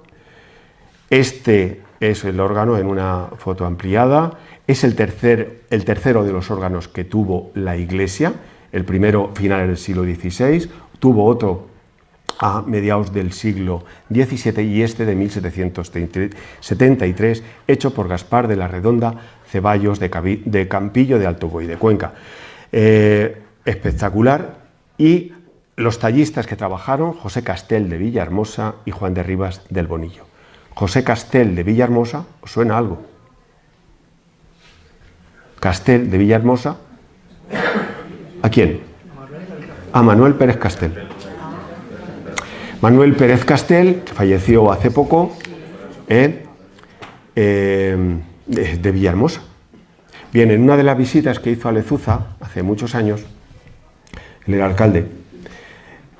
[SPEAKER 2] Este es el órgano en una foto ampliada. Es el tercero de los órganos que tuvo la Iglesia. El primero finales del siglo XVI, tuvo otro a mediados del siglo XVII, y este de 1773, hecho por Gaspar de la Redonda Ceballos de Campillo de Alto Buey, de Cuenca. Espectacular. Y los tallistas que trabajaron, José Castel de Villahermosa y Juan de Rivas del Bonillo. José Castel de Villahermosa, ¿os suena algo? Castel de Villahermosa. ¿A quién? A Manuel Pérez Castel. Manuel Pérez Castel, que falleció hace poco, de Villahermosa. Bien, en una de las visitas que hizo a Lezuza hace muchos años, él era alcalde,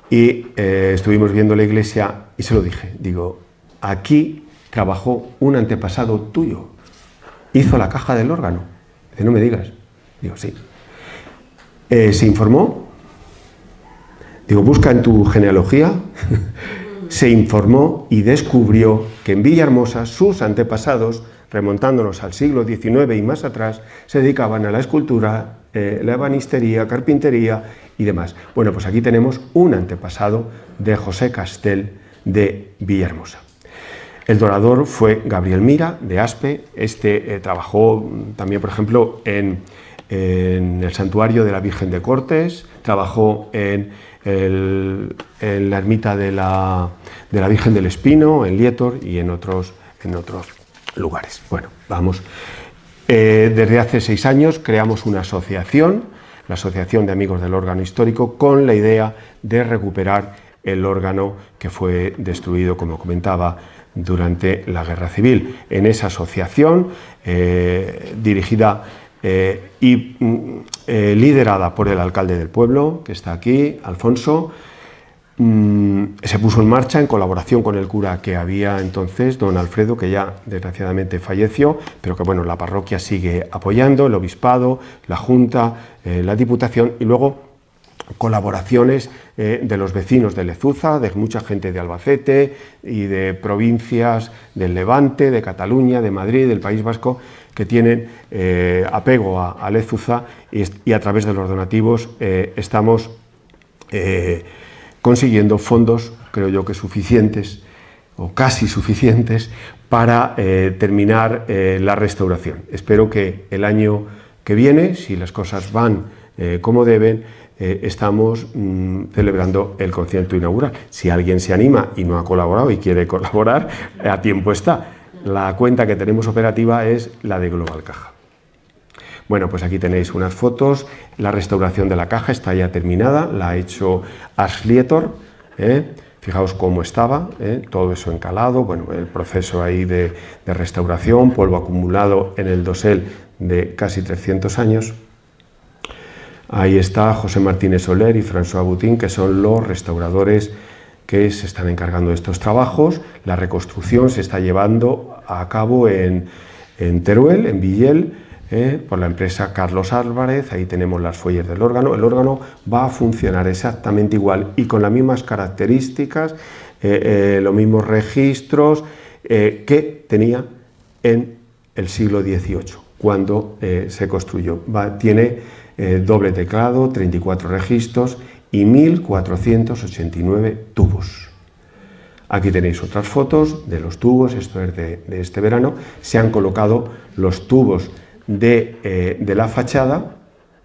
[SPEAKER 2] y estuvimos viendo la iglesia, y se lo dije, digo, aquí trabajó un antepasado tuyo, hizo la caja del órgano. Dice, no me digas. Digo, sí. Se informó, digo, busca en tu genealogía. Se informó y descubrió que en Villahermosa sus antepasados remontándonos al siglo XIX y más atrás, se dedicaban a la escultura, la ebanistería, carpintería y demás. Bueno, pues aquí tenemos un antepasado de José Castell de Villahermosa. El dorador fue Gabriel Mira, de Aspe. Trabajó también, por ejemplo, en el santuario de la Virgen de Cortes, trabajó en la ermita de la Virgen del Espino, en Lietor y en otros lugares. Bueno, vamos. Desde hace 6 años creamos una asociación, la Asociación de Amigos del Órgano Histórico, con la idea de recuperar el órgano que fue destruido, como comentaba, durante la Guerra Civil. En esa asociación, dirigida y liderada por el alcalde del pueblo, que está aquí, Alfonso, se puso en marcha en colaboración con el cura que había entonces, don Alfredo, que ya desgraciadamente falleció, pero que bueno, la parroquia sigue apoyando, el obispado, la Junta, la Diputación, y luego colaboraciones de los vecinos de Lezuza, de mucha gente de Albacete y de provincias del Levante, de Cataluña, de Madrid, del País Vasco, que tienen apego a Lezuza, y a través de los donativos estamos consiguiendo fondos, creo yo que suficientes, o casi suficientes, para terminar la restauración. Espero que el año que viene, si las cosas van como deben, estamos celebrando el concierto inaugural. Si alguien se anima y no ha colaborado y quiere colaborar, a tiempo está. La cuenta que tenemos operativa es la de Global Caja. Bueno, pues aquí tenéis unas fotos. La restauración de la caja está ya terminada, la ha hecho Lietor. Fijaos cómo estaba, todo eso encalado, bueno, el proceso ahí de restauración, polvo acumulado en el dosel de casi 300 años. Ahí está José Martínez Soler y François Boutin, que son los restauradores que se están encargando de estos trabajos. La reconstrucción se está llevando a cabo en Teruel, en Villel, por la empresa Carlos Álvarez. Ahí tenemos las fuelles del órgano. El órgano va a funcionar exactamente igual y con las mismas características, los mismos registros que tenía en el siglo XVIII, cuando se construyó. Tiene doble teclado, 34 registros y 1.489 tubos. Aquí tenéis otras fotos de los tubos, esto es de este verano. Se han colocado los tubos de la fachada,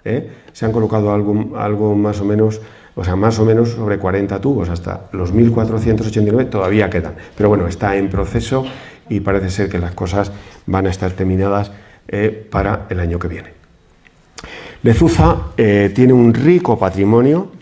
[SPEAKER 2] se han colocado algo más o menos, más o menos sobre 40 tubos, hasta los 1.489 todavía quedan, pero bueno, está en proceso y parece ser que las cosas van a estar terminadas para el año que viene. Lezuza tiene un rico patrimonio.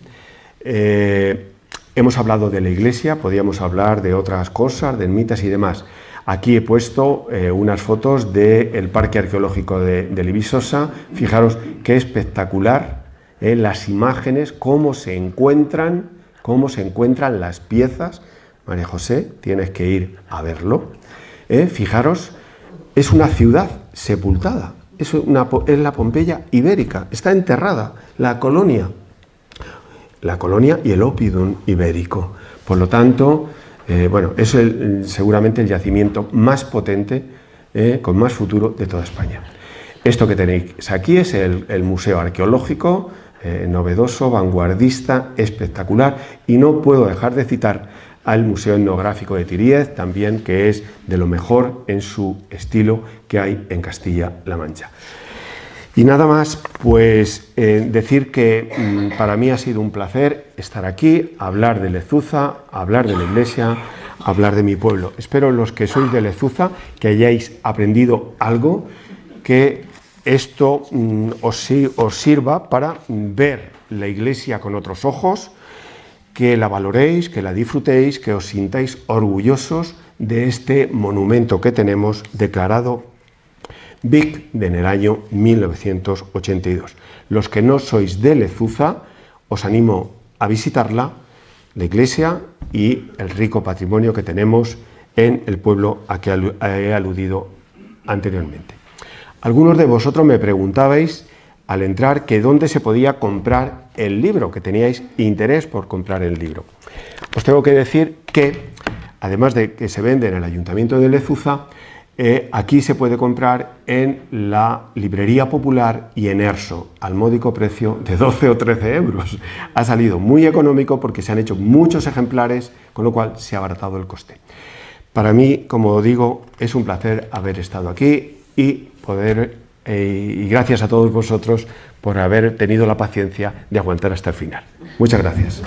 [SPEAKER 2] Hemos hablado de la iglesia, podríamos hablar de otras cosas, de ermitas y demás. Aquí he puesto unas fotos del Parque Arqueológico de Levisosa. Fijaros qué espectacular las imágenes, cómo se encuentran las piezas. María José, tienes que ir a verlo. Fijaros, es una ciudad sepultada, es la Pompeya ibérica, está enterrada la colonia y el Oppidum ibérico. Por lo tanto, bueno, es seguramente el yacimiento más potente, con más futuro de toda España. Esto que tenéis aquí es el Museo Arqueológico, novedoso, vanguardista, espectacular, y no puedo dejar de citar al Museo Etnográfico de Tiriez, también, que es de lo mejor en su estilo que hay en Castilla-La Mancha. Y nada más, pues decir que para mí ha sido un placer estar aquí, hablar de Lezuza, hablar de la iglesia, hablar de mi pueblo. Espero los que sois de Lezuza que hayáis aprendido algo, que esto os sirva para ver la iglesia con otros ojos, que la valoréis, que la disfrutéis, que os sintáis orgullosos de este monumento que tenemos declarado BIC en el año 1982. Los que no sois de Lezuza, os animo a visitarla, la iglesia y el rico patrimonio que tenemos en el pueblo a que he aludido anteriormente. Algunos de vosotros me preguntabais al entrar que dónde se podía comprar el libro, que teníais interés por comprar el libro. Os tengo que decir que, además de que se vende en el Ayuntamiento de Lezuza, aquí se puede comprar en la Librería Popular y en Erso, al módico precio de 12 o 13 euros. Ha salido muy económico porque se han hecho muchos ejemplares, con lo cual se ha abaratado el coste. Para mí, como digo, es un placer haber estado aquí y gracias a todos vosotros por haber tenido la paciencia de aguantar hasta el final. Muchas gracias.